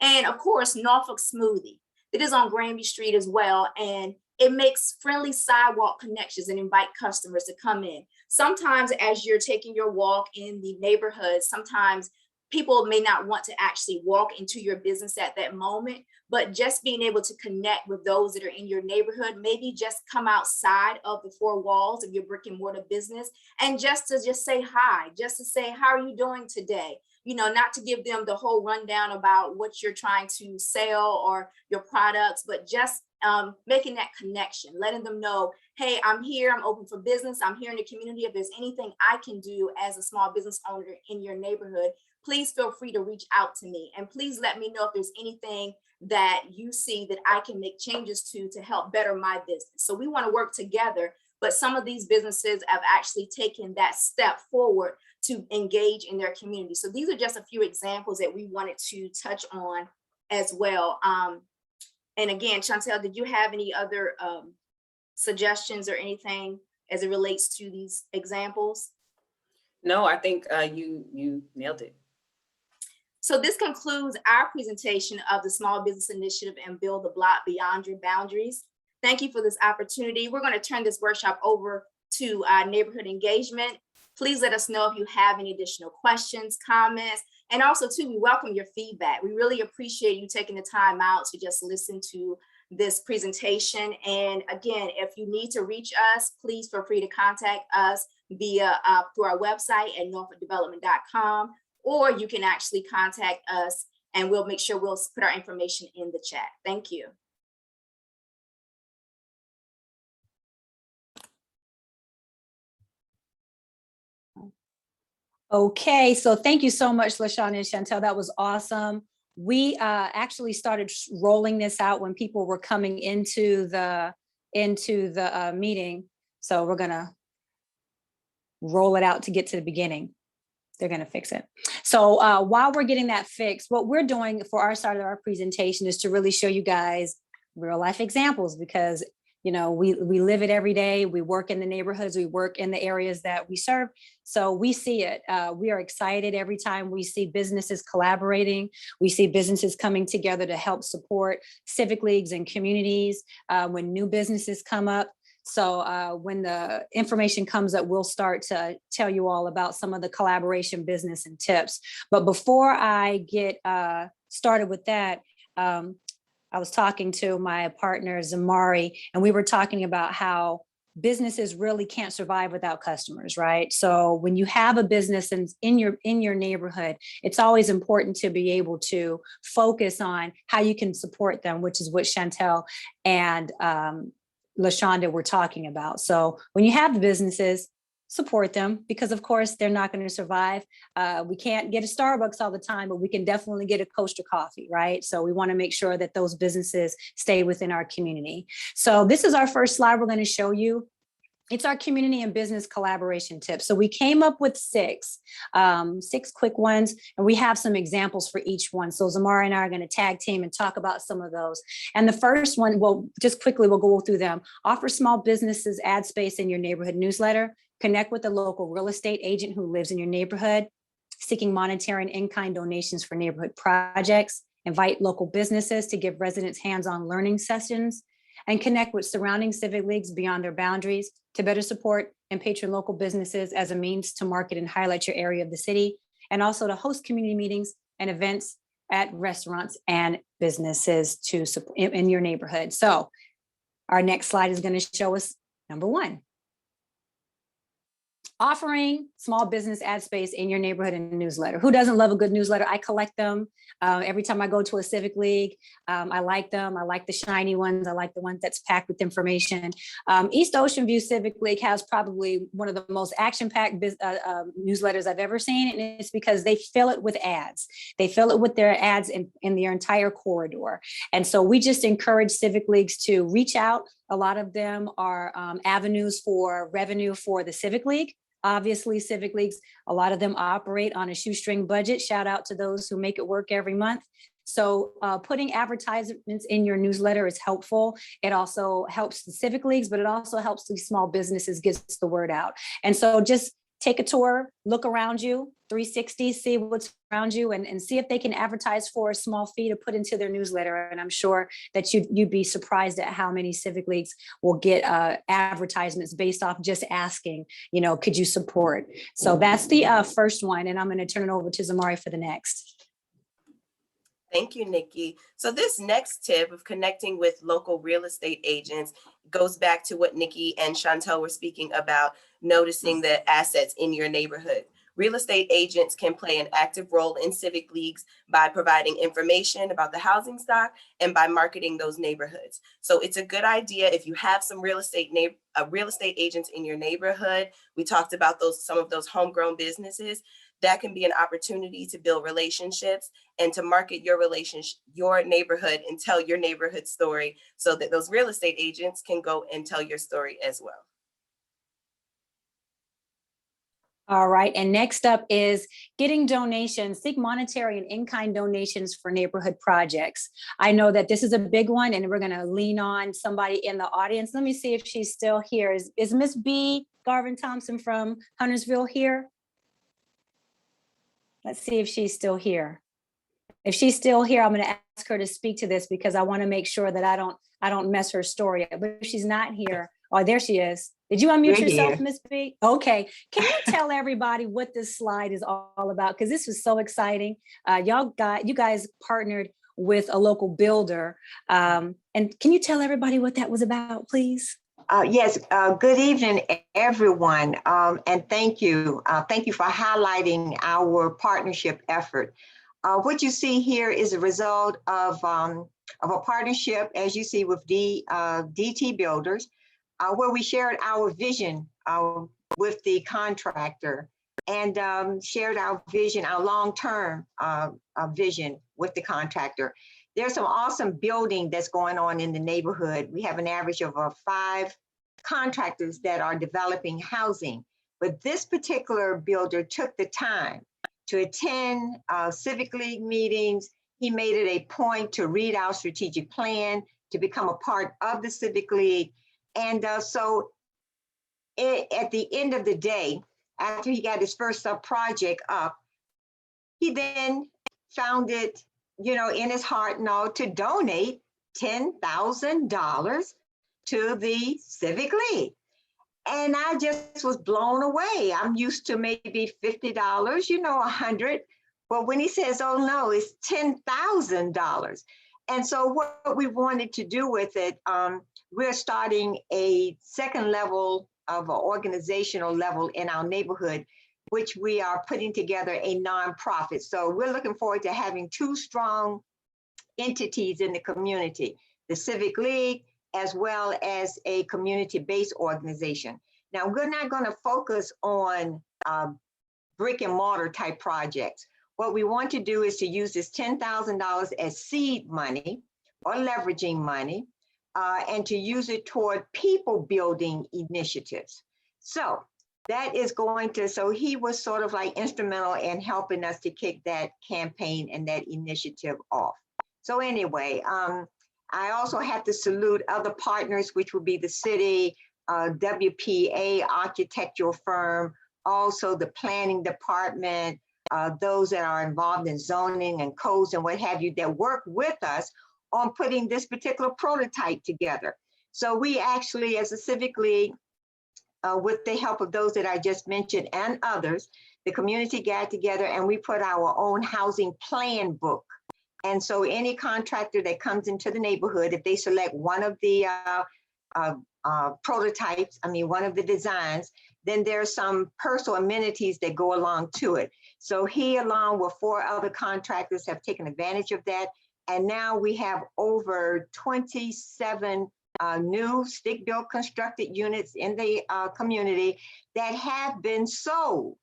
S4: And of course, Norfolk Smoothie. It is on Granby Street as well, and it makes friendly sidewalk connections and invite customers to come in. Sometimes as you're taking your walk in the neighborhood, sometimes people may not want to actually walk into your business at that moment, but just being able to connect with those that are in your neighborhood, maybe just come outside of the four walls of your brick and mortar business, and just say hi, just to say, how are you doing today? Not to give them the whole rundown about what you're trying to sell or your products, but just making that connection, letting them know, hey, I'm here, I'm open for business, I'm here in the community. If there's anything I can do as a small business owner in your neighborhood, please feel free to reach out to me. And please let me know if there's anything that you see that I can make changes to help better my business. So we want to work together, but some of these businesses have actually taken that step forward to engage in their community. So these are just a few examples that we wanted to touch on as well. And again, Chantel, did you have any other suggestions or anything as it relates to these examples?
S5: No, I think you nailed it.
S4: So this concludes our presentation of the Small Business Initiative and Build the Block Beyond Your Boundaries. Thank you for this opportunity. We're going to turn this workshop over to neighborhood engagement. Please let us know if you have any additional questions, comments, and also too, we welcome your feedback. We really appreciate you taking the time out to just listen to this presentation. And again, if you need to reach us, please feel free to contact us via through our website at norfolkdevelopment.com, or you can actually contact us and we'll make sure we'll put our information in the chat. Thank you.
S2: Okay, so thank you so much, LaShawn and Chantel. That was awesome. We actually started rolling this out when people were coming into the meeting. So we're gonna roll it out to get to the beginning. They're gonna fix it. So while we're getting that fixed, what we're doing for our side of our presentation is to really show you guys real life examples, because we live it every day. We work in the neighborhoods, we work in the areas that we serve. So we see it. We are excited every time we see businesses collaborating. We see businesses coming together to help support civic leagues and communities when new businesses come up. So when the information comes up, we'll start to tell you all about some of the collaboration business and tips. But before I get started with that, I was talking to my partner, Zamari, and we were talking about how businesses really can't survive without customers, right? So when you have a business in your neighborhood, it's always important to be able to focus on how you can support them, which is what Chantel and LaShonda were talking about. So when you have the businesses, support them, because of course they're not going to survive. We can't get a Starbucks all the time, but we can definitely get a Coaster coffee, right? So we want to make sure that those businesses stay within our community. So this is our first slide we're going to show you. It's our community and business collaboration tips. So we came up with six quick ones, and we have some examples for each one. So Zamara and I are going to tag team and talk about some of those. And the first one, well, just quickly, we'll go through them. Offer small businesses ad space in your neighborhood newsletter. Connect with a local real estate agent who lives in your neighborhood, seeking monetary and in-kind donations for neighborhood projects. Invite local businesses to give residents hands-on learning sessions, and connect with surrounding civic leagues beyond their boundaries to better support and patron local businesses as a means to market and highlight your area of the city, and also to host community meetings and events at restaurants and businesses to support in your neighborhood. So our next slide is going to show us number one. Offering small business ad space in your neighborhood and newsletter. Who doesn't love a good newsletter? I collect them every time I go to a civic league. I like them. I like the shiny ones. I like the ones that's packed with information. East Ocean View Civic League has probably one of the most action-packed newsletters I've ever seen, and it's because they fill it with ads. They fill it with their ads in their entire corridor. And so we just encourage civic leagues to reach out. A lot of them are avenues for revenue for the civic league. Obviously, civic leagues, a lot of them operate on a shoestring budget. Shout out to those who make it work every month. So putting advertisements in your newsletter is helpful. It also helps the civic leagues, but it also helps these small businesses, gets the word out. And so just take a tour, look around you, 360, see what's around you, and see if they can advertise for a small fee to put into their newsletter. And I'm sure that you'd be surprised at how many civic leagues will get advertisements based off just asking, could you support? So that's the first one. And I'm going to turn it over to Zamari for the next.
S3: Thank you, Nikki. So this next tip of connecting with local real estate agents goes back to what Nikki and Chantel were speaking about, noticing the assets in your neighborhood. Real estate agents can play an active role in civic leagues by providing information about the housing stock and by marketing those neighborhoods. So it's a good idea if you have some real estate agents in your neighborhood. We talked about some of those homegrown businesses. That can be an opportunity to build relationships and to market your neighborhood and tell your neighborhood story, so that those real estate agents can go and tell your story as well.
S2: All right, and next up is getting donations. Seek monetary and in-kind donations for neighborhood projects. I know that this is a big one, and we're going to lean on somebody in the audience. Let me see if she's still here. Is Miss B. Garvin Thompson from Huntersville here? Let's see if she's still here. If she's still here, I'm going to ask her to speak to this, because I want to make sure that I don't mess her story up. But if she's not here, oh, there she is. Did you unmute yourself, Miss B? Okay. Can you tell everybody what this slide is all about? Because this was so exciting. You guys partnered with a local builder. And can you tell everybody what that was about, please?
S8: Yes, good evening, everyone. And thank you. Thank you for highlighting our partnership effort. What you see here is a result of a partnership, as you see, with DT Builders, where we shared our vision with the contractor and shared our vision, our long-term vision with the contractor. There's some awesome building that's going on in the neighborhood. We have an average of 5 contractors that are developing housing, but this particular builder took the time to attend Civic League meetings. He made it a point to read our strategic plan, to become a part of the Civic League. And so at the end of the day, after he got his first project up, he then found it, in his heart to donate $10,000 to the Civic League. And I just was blown away. I'm used to maybe $50, you know, $100. But when he says, oh no, it's $10,000. And so what we wanted to do with it, we're starting a second level of an organizational level in our neighborhood, which we are putting together a nonprofit. So we're looking forward to having two strong entities in the community, the Civic League, as well as a community-based organization. Now, we're not going to focus on brick and mortar type projects. What we want to do is to use this $10,000 as seed money or leveraging money, and to use it toward people building initiatives. So that is going to, so he was sort of like instrumental in helping us to kick that campaign and that initiative off. So anyway, I also have to salute other partners, which would be the city, WPA architectural firm, also the planning department, those that are involved in zoning and codes and what have you, that work with us on putting this particular prototype together. So we actually, as a Civic League, with the help of those that I just mentioned and others, the community got together and we put our own housing plan book. And so any contractor that comes into the neighborhood, if they select one of the prototypes, one of the designs, then there's some personal amenities that go along to it. So he, along with 4 other contractors, have taken advantage of that. And now we have over 27 new stick-built constructed units in the community that have been sold.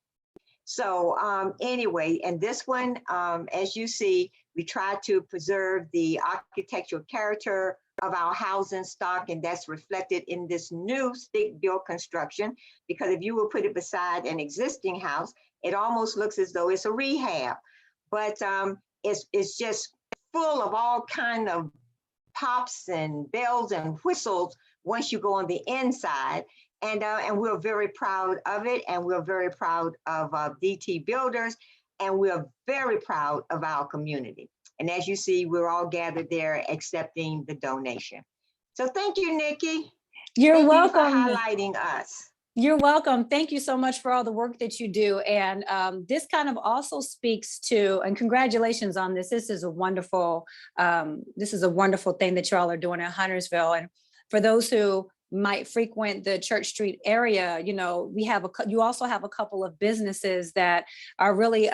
S8: So anyway, and this one, as you see, we try to preserve the architectural character of our housing stock, and that's reflected in this new stick-built construction, because if you would put it beside an existing house, it almost looks as though it's a rehab. But it's just full of all kind of pops and bells and whistles once you go on the inside. And we're very proud of it, and we're very proud of DT Builders, and we're very proud of our community. And as you see, we're all gathered there accepting the donation. So thank you, Nikki.
S2: You're
S8: Thank
S2: welcome.
S8: you for highlighting us.
S2: You're welcome. Thank you so much for all the work that you do. And this kind of also speaks to, and congratulations on this. This is a wonderful thing that you all are doing in Huntersville. And for those who might frequent the Church Street area, you know, you also have a couple of businesses that are really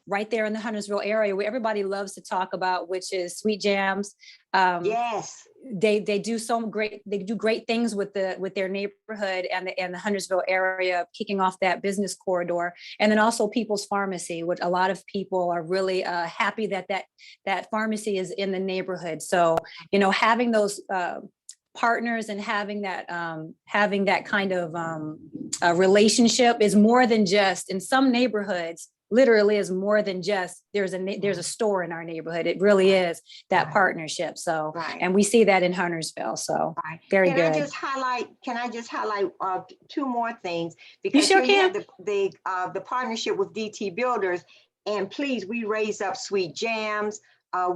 S2: right there in the Huntersville area where everybody loves to talk about, which is Sweet Jams.
S8: Yes.
S2: They do great things with their neighborhood and the Huntersville area, kicking off that business corridor. And then also People's Pharmacy, which a lot of people are really happy that pharmacy is in the neighborhood. So, you know, having those partners and having that kind of relationship is more than just, in some neighborhoods, literally is more than just there's a store in our neighborhood. It really is that partnership. So, and we see that in Huntersville. So very good.
S8: Can I just highlight 2 more things?
S2: You sure can.
S8: Have the partnership with DT Builders, and please, we raise up Sweet Jams.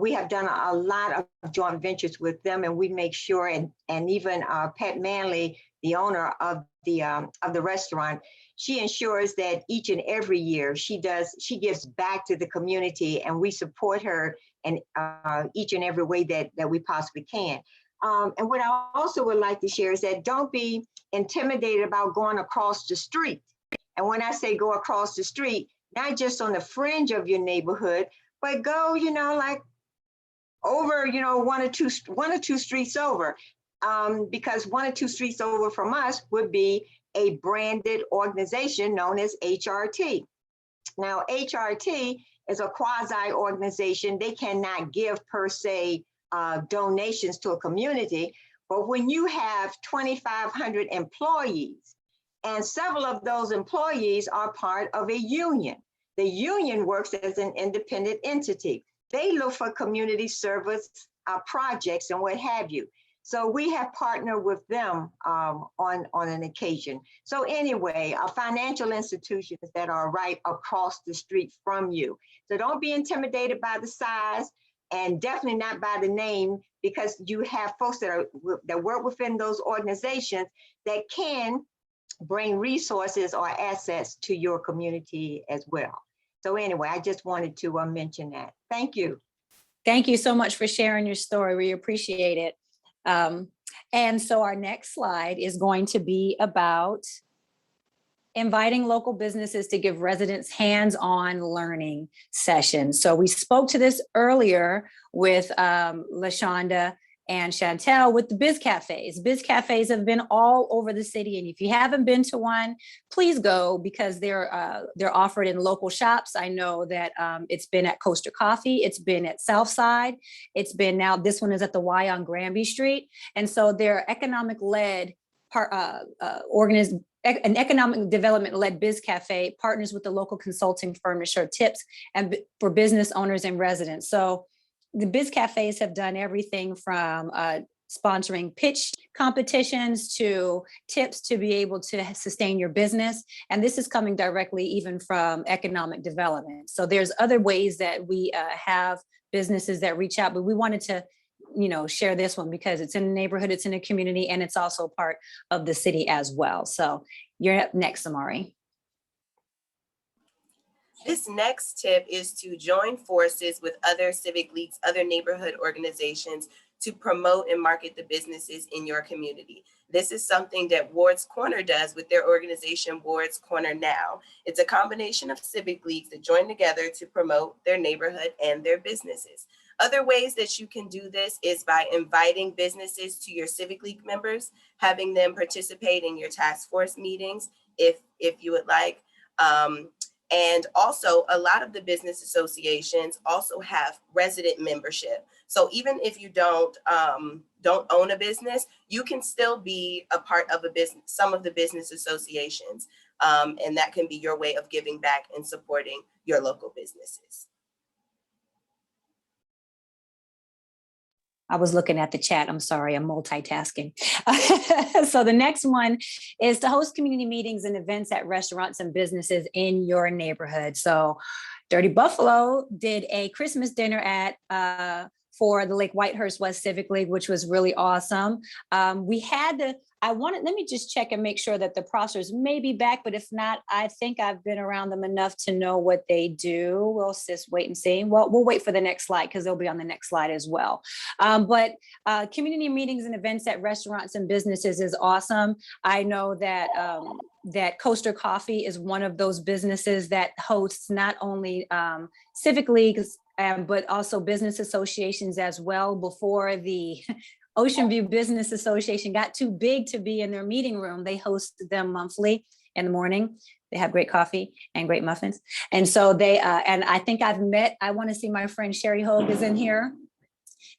S8: We have done a lot of joint ventures with them, and we make sure, and even Pat Manley, the owner of the restaurant, she ensures that each and every year she gives back to the community, and we support her in each and every way that we possibly can. And what I also would like to share is that don't be intimidated about going across the street. And when I say go across the street, not just on the fringe of your neighborhood, but go, you know, like over, you know, one or two streets over, because 1 or 2 streets over from us would be a branded organization known as HRT. Now, HRT is a quasi organization. They cannot give per se donations to a community, but when you have 2,500 employees, and several of those employees are part of a union, the union works as an independent entity. They look for community service projects and what have you. So we have partnered with them on an occasion. So anyway, financial institutions that are right across the street from you. So don't be intimidated by the size. and definitely not by the name, because you have folks that work within those organizations that can bring resources or assets to your community as well. So anyway, I just wanted to mention that. Thank you.
S2: Thank you so much for sharing your story. We appreciate it. And so our next slide is going to be about inviting local businesses to give residents hands-on learning sessions. So we spoke to this earlier with LaShonda and Chantel with the Biz Cafes. Biz Cafes have been all over the city, and if you haven't been to one, please go, because they're offered in local shops. I know that it's been at Coaster Coffee, it's been at Southside, it's been now, this one is at the Y on Granby Street, and so they're economic-led an economic development-led Biz Cafe partners with the local consulting firm to share tips and for business owners and residents. So the Biz Cafes have done everything from sponsoring pitch competitions to tips to be able to sustain your business. And this is coming directly even from economic development. So there's other ways that we have businesses that reach out, but we wanted to share this one because it's in a neighborhood, it's in a community, and it's also part of the city as well. So you're up next, Amari.
S3: This next tip is to join forces with other civic leagues, other neighborhood organizations to promote and market the businesses in your community. This is something that Ward's Corner does with their organization, Ward's Corner Now. It's a combination of civic leagues that join together to promote their neighborhood and their businesses. Other ways that you can do this is by inviting businesses to your civic league members, having them participate in your task force meetings if you would like. And also, a lot of the business associations also have resident membership. So even if you don't own a business, you can still be a part of a business, some of the business associations, and that can be your way of giving back and supporting your local businesses.
S2: I was looking at the chat. I'm sorry, I'm multitasking. So the next one is to host community meetings and events at restaurants and businesses in your neighborhood. So Dirty Buffalo did a Christmas dinner at for the Lake Whitehurst West Civic League, which was really awesome. Let me just check and make sure that the Proctors may be back, but if not, I think I've been around them enough to know what they do. We'll just wait and see. Well, we'll wait for the next slide because they'll be on the next slide as well. But community meetings and events at restaurants and businesses is awesome. I know that that Coaster Coffee is one of those businesses that hosts not only civic leagues, but also business associations as well. Before the Ocean View Business Association got too big to be in their meeting room, they host them monthly in the morning. They have great coffee and great muffins. And so they, and I think I want to see my friend Sherry Hogue is in here,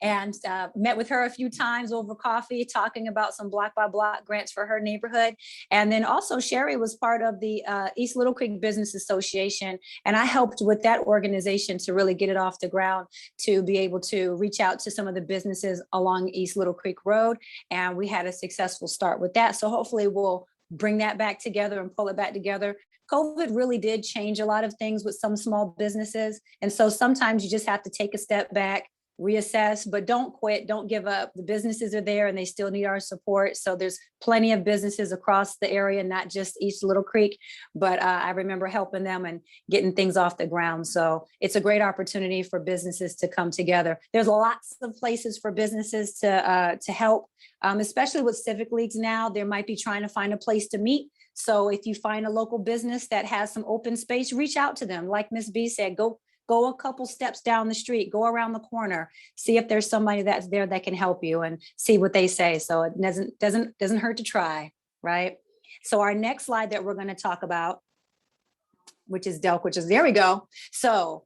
S2: and met with her a few times over coffee, talking about some block by block grants for her neighborhood. And then also Sherry was part of the East Little Creek Business Association. And I helped with that organization to really get it off the ground, to be able to reach out to some of the businesses along East Little Creek Road. And we had a successful start with that. So hopefully we'll bring that back together and pull it back together. COVID really did change a lot of things with some small businesses. And so sometimes you just have to take a step back, reassess, but don't quit, don't give up. The businesses are there and they still need our support. So there's plenty of businesses across the area, not just East Little Creek, but I remember helping them and getting things off the ground. So it's a great opportunity for businesses to come together. There's lots of places for businesses to help, especially with civic leagues now. They might be trying to find a place to meet. So if you find a local business that has some open space, reach out to them. Like Ms. B said, go a couple steps down the street, go around the corner, see if there's somebody that's there that can help you and see what they say. So it doesn't hurt to try, right? So our next slide that we're going to talk about, which is there we go. So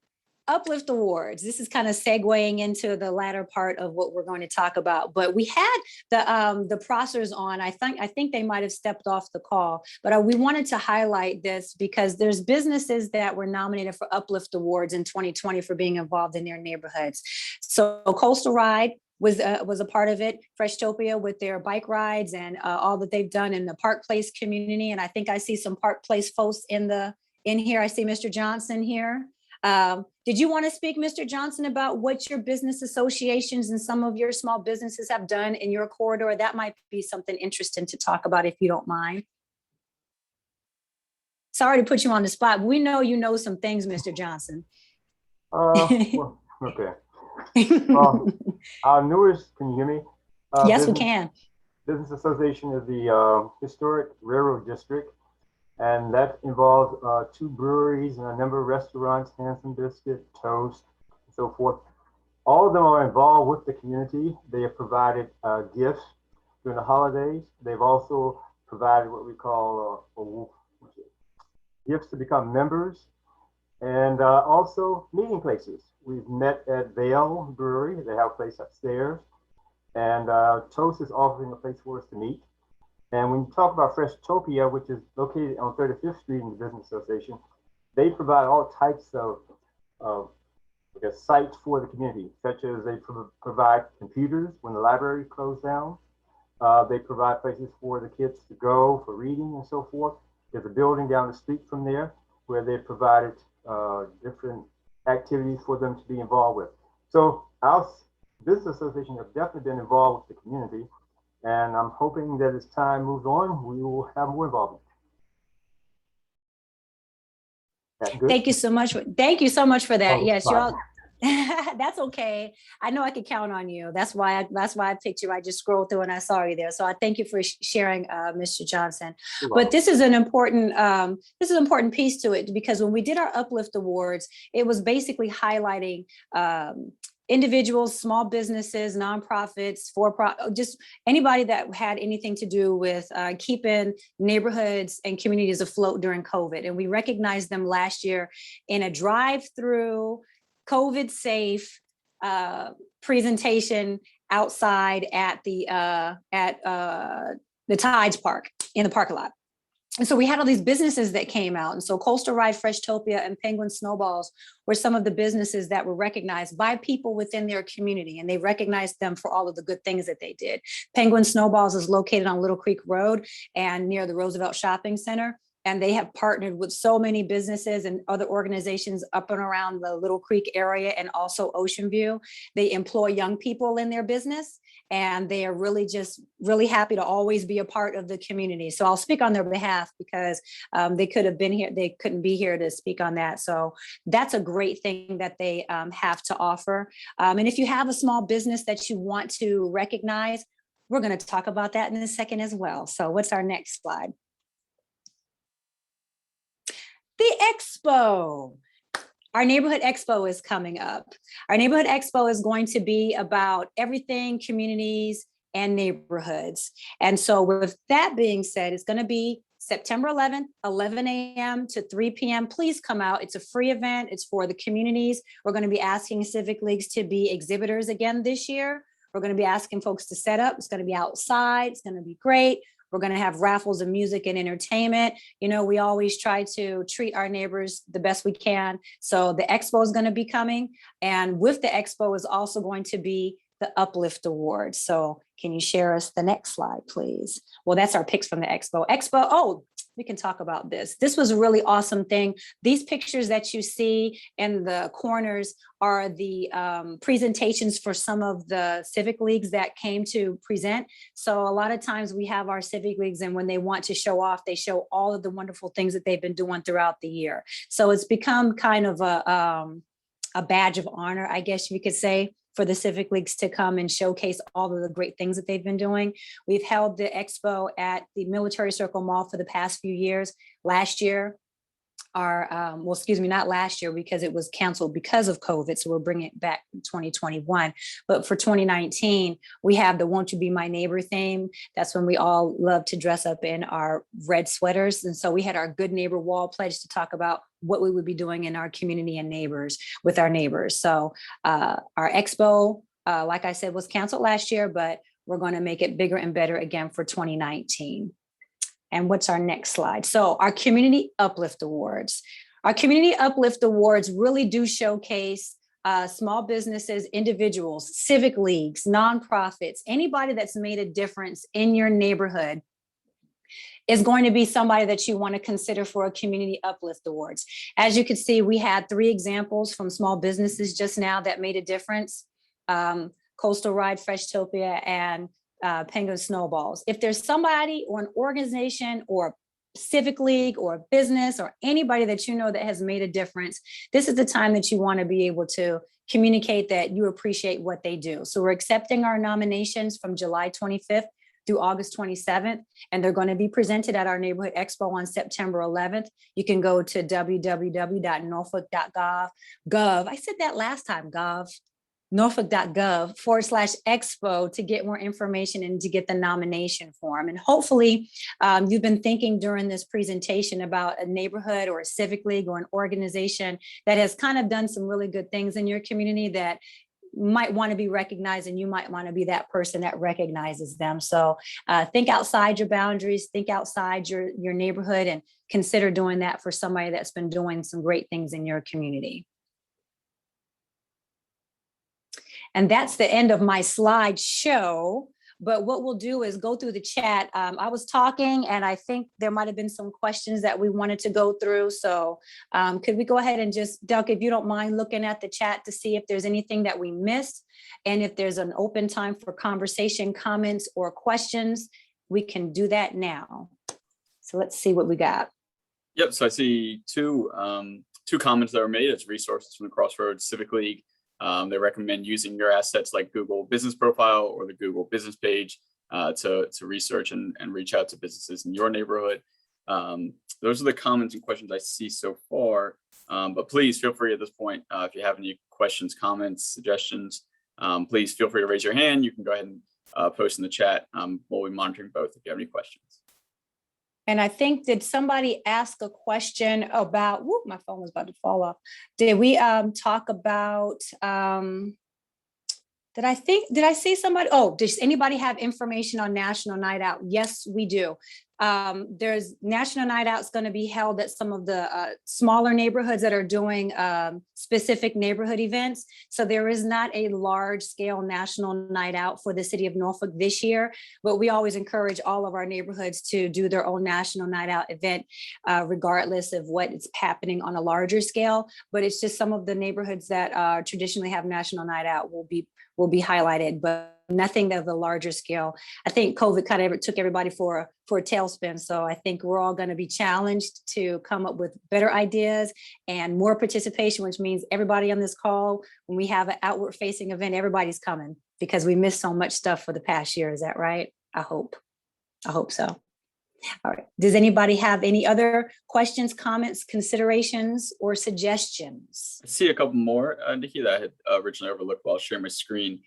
S2: Uplift Awards. This is kind of segueing into the latter part of what we're going to talk about. But we had the Proctors on. I think they might have stepped off the call, but we wanted to highlight this because there's businesses that were nominated for Uplift Awards in 2020 for being involved in their neighborhoods. So Coastal Ride was a part of it. Freshtopia with their bike rides and all that they've done in the Park Place community. And I think I see some Park Place folks in here. I see Mr. Johnson here. Did you want to speak, Mr. Johnson, about what your business associations and some of your small businesses have done in your corridor? That might be something interesting to talk about if you don't mind. Sorry to put you on the spot. We know you know some things, Mr. Johnson.
S9: Well, okay. Our newest, can you hear me?
S2: Yes, we can.
S9: Business Association is the Historic Railroad District, and that involves 2 breweries and a number of restaurants, Hanson Biscuit, Toast, and so forth. All of them are involved with the community. They have provided gifts during the holidays. They've also provided what we call gifts to become members, and also meeting places. We've met at Vale Brewery. They have a place upstairs. And Toast is offering a place for us to meet. And when you talk about Freshtopia, which is located on 35th Street in the Business Association, they provide all types of sites for the community, such as they provide computers when the library closed down. They provide places for the kids to go for reading and so forth. There's a building down the street from there where they provided different activities for them to be involved with. So our Business Association have definitely been involved with the community, and I'm hoping that as time moves on, we will have more involvement. That's good.
S2: Thank you so much. Thank you so much for that.
S9: Oh,
S2: yes,
S9: fine.
S2: you all. That's okay. I know I could count on you. That's why I picked you. I just scrolled through and I saw you there. So I thank you for sharing, Mr. Johnson. But this is an important piece to it, because when we did our Uplift Awards, it was basically highlighting individuals, small businesses, nonprofits, just anybody that had anything to do with keeping neighborhoods and communities afloat during COVID. And we recognized them last year in a drive-through, COVID safe presentation outside at the Tides Park in the parking lot. And so we had all these businesses that came out. And so Coastal Ride, Freshtopia, and Penguin Snowballs were some of the businesses that were recognized by people within their community. And they recognized them for all of the good things that they did. Penguin Snowballs is located on Little Creek Road and near the Roosevelt Shopping Center. And they have partnered with so many businesses and other organizations up and around the Little Creek area and also Ocean View. They employ young people in their business, and they are really happy to always be a part of the community. So I'll speak on their behalf because they could have been here. They couldn't be here to speak on that. So that's a great thing that they have to offer. And if you have a small business that you want to recognize, we're going to talk about that in a second as well. So what's our next slide? The Expo. Our Neighborhood Expo is coming up. Our Neighborhood Expo is going to be about everything communities and neighborhoods. And so with that being said, it's going to be September 11th, 11 a.m. to 3 p.m. Please come out. It's a free event. It's for the communities. We're going to be asking Civic Leagues to be exhibitors again this year. We're going to be asking folks to set up. It's going to be outside. It's going to be great. We're going to have raffles of music and entertainment. You know, we always try to treat our neighbors the best we can. So the expo is going to be coming. And with the expo is also going to be the Uplift Awards. So can you share us the next slide, please? Well, that's our picks from the expo. Oh, we can talk about this. This was a really awesome thing. These pictures that you see in the corners are the presentations for some of the civic leagues that came to present. So a lot of times we have our civic leagues, and when they want to show off, they show all of the wonderful things that they've been doing throughout the year. So it's become kind of a badge of honor, I guess we could say, for the civic leagues to come and showcase all of the great things that they've been doing. We've held the expo at the Military Circle Mall for the past few years. Last year, not last year because it was canceled because of COVID. So we're bringing it back in 2021. But for 2019, we have the Won't You Be My Neighbor theme. That's when we all love to dress up in our red sweaters. And so we had our Good Neighbor Wall pledge to talk about what we would be doing in our community and neighbors with our neighbors. So our expo, like I said, was canceled last year, but we're going to make it bigger and better again for 2019. And what's our next slide? So our Community Uplift Awards. Our Community Uplift Awards really do showcase small businesses, individuals, civic leagues, nonprofits, anybody that's made a difference in your neighborhood is going to be somebody that you want to consider for a Community Uplift Awards. As you can see, we had 3 examples from small businesses just now that made a difference. Coastal Ride, Freshtopia, and Penguin Snowballs. If there's somebody or an organization or a civic league or a business or anybody that you know that has made a difference, this is the time that you want to be able to communicate that you appreciate what they do. So we're accepting our nominations from July 25th through August 27th, and they're going to be presented at our Neighborhood Expo on September 11th. You can go to www.norfolk.gov. I said that last time, norfolk.gov/expo to get more information and to get the nomination form. And hopefully you've been thinking during this presentation about a neighborhood or a civic league or an organization that has kind of done some really good things in your community that might want to be recognized, and you might want to be that person that recognizes them. So think outside your boundaries, think outside your neighborhood, and consider doing that for somebody that's been doing some great things in your community. And that's the end of my slideshow. But what we'll do is go through the chat. I was talking, and I think there might have been some questions that we wanted to go through. So could we go ahead and just, Doug, if you don't mind looking at the chat to see if there's anything that we missed, and if there's an open time for conversation, comments, or questions, we can do that now. So let's see what we got.
S6: Yep, so I see two comments that were made as resources from the Crossroads Civic League. They recommend using your assets like Google Business Profile or the Google Business page to research and reach out to businesses in your neighborhood. Those are the comments and questions I see so far. But please feel free at this point, if you have any questions, comments, suggestions, please feel free to raise your hand. You can go ahead and post in the chat. We'll be monitoring both if you have any questions.
S2: And I think, did somebody ask a question about, whoop, my phone was about to fall off. Did we talk about, did I see somebody? Oh, does anybody have information on National Night Out? Yes, we do. There's National Night Out's going to be held at some of the smaller neighborhoods that are doing specific neighborhood events. So there is not a large scale National Night Out for the city of Norfolk this year, but we always encourage all of our neighborhoods to do their own National Night Out event, regardless of what is happening on a larger scale. But it's just some of the neighborhoods that traditionally have National Night Out will be highlighted, but nothing of the larger scale. I think COVID kind of took everybody for a tailspin. So I think we're all going to be challenged to come up with better ideas and more participation, which means everybody on this call, when we have an outward facing event, everybody's coming, because we missed so much stuff for the past year. Is that right? I hope so. All right. Does anybody have any other questions, comments, considerations, or suggestions?
S6: I see a couple more, Nikki, that I had originally overlooked while sharing my screen.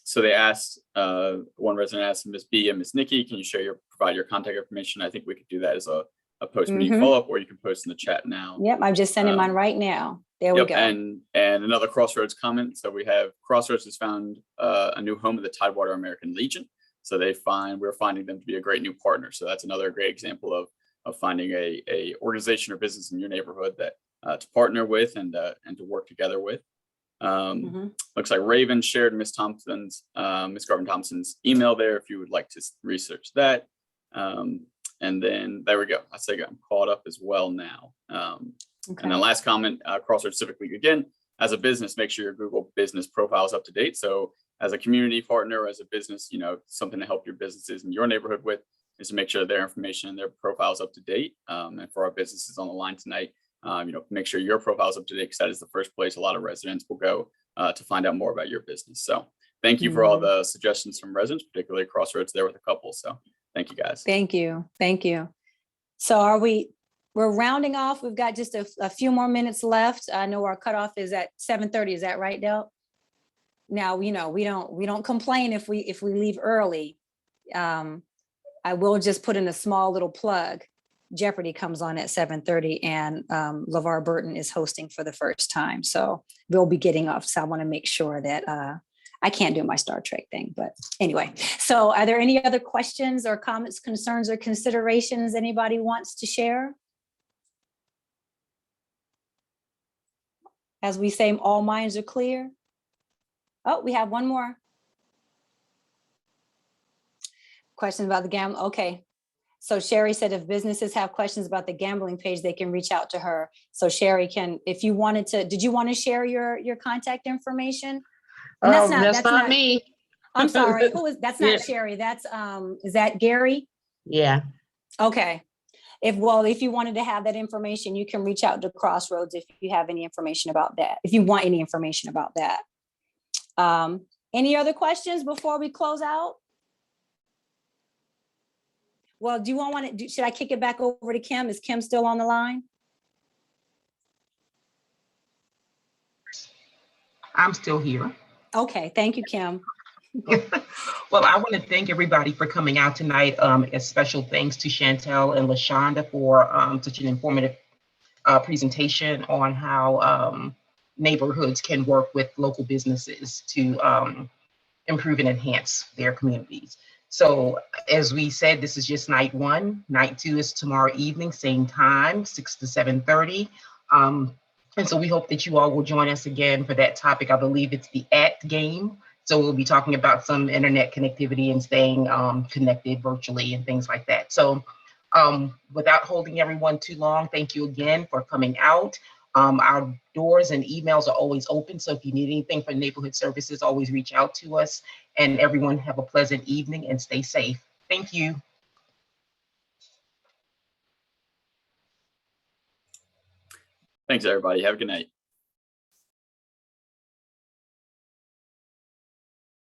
S6: So they asked, one resident asked Ms. B and Ms. Nikki, can you provide your contact information? I think we could do that as a post-meeting follow-up, or you can post in the chat now.
S2: Yep, I'm just sending mine right now. There we go.
S6: And another Crossroads comment. So we have Crossroads has found a new home of the Tidewater American Legion. So we're finding them to be a great new partner. So that's another great example of finding a organization or business in your neighborhood that to partner with and to work together with. Looks like Raven shared Miss Garvin Thompson's email there if you would like to research that. And then there we go. I say I'm caught up as well now. And then last comment, Crossroads Civic League again, as a business, make sure your Google Business Profile is up to date. So as a community partner, as a business, something to help your businesses in your neighborhood with is to make sure their information and their profile is up to date. And for our businesses on the line tonight, make sure your profile is up to date, because that is the first place a lot of residents will go to find out more about your business. So thank you for all the suggestions from residents, particularly Crossroads there with a couple. So thank you guys.
S2: Thank you. Thank you. So we're rounding off. We've got just a few more minutes left. I know our cutoff is at 7:30. Is that right, Del? Now, we don't complain if we leave early. I will just put in a small little plug. Jeopardy comes on at 7:30, and LeVar Burton is hosting for the first time. So we'll be getting off. So I want to make sure that I can't do my Star Trek thing. But anyway, so are there any other questions or comments, concerns, or considerations anybody wants to share? As we say, all minds are clear. Oh, we have one more question about the gamma. Okay. So Sherry said if businesses have questions about the gambling page, they can reach out to her. So Sherry can, if you wanted to, did you want to share your contact information? And
S10: That's not me.
S2: I'm sorry. Who is, that's
S10: Yeah.
S2: not Sherry. That's, is that Gary?
S10: Yeah.
S2: Okay. If you wanted to have that information, you can reach out to Crossroads if you have any information about that, if you want any information about that. Any other questions before we close out? Well, do you want to, should I kick it back over to Kim? Is Kim still on the line?
S1: I'm still here.
S2: Okay, thank you, Kim.
S1: Well, I want to thank everybody for coming out tonight. A special thanks to Chantel and LaShonda for such an informative presentation on how neighborhoods can work with local businesses to improve and enhance their communities. So as we said, this is just night one. Night two is tomorrow evening, same time, 6 to 7:30. And so we hope that you all will join us again for that topic. I believe it's the game. So we'll be talking about some internet connectivity and staying connected virtually and things like that. So without holding everyone too long, thank you again for coming out. Our doors and emails are always open. So if you need anything for neighborhood services, always reach out to us. And everyone have a pleasant evening and stay safe. Thank you.
S6: Thanks, everybody. Have a good night.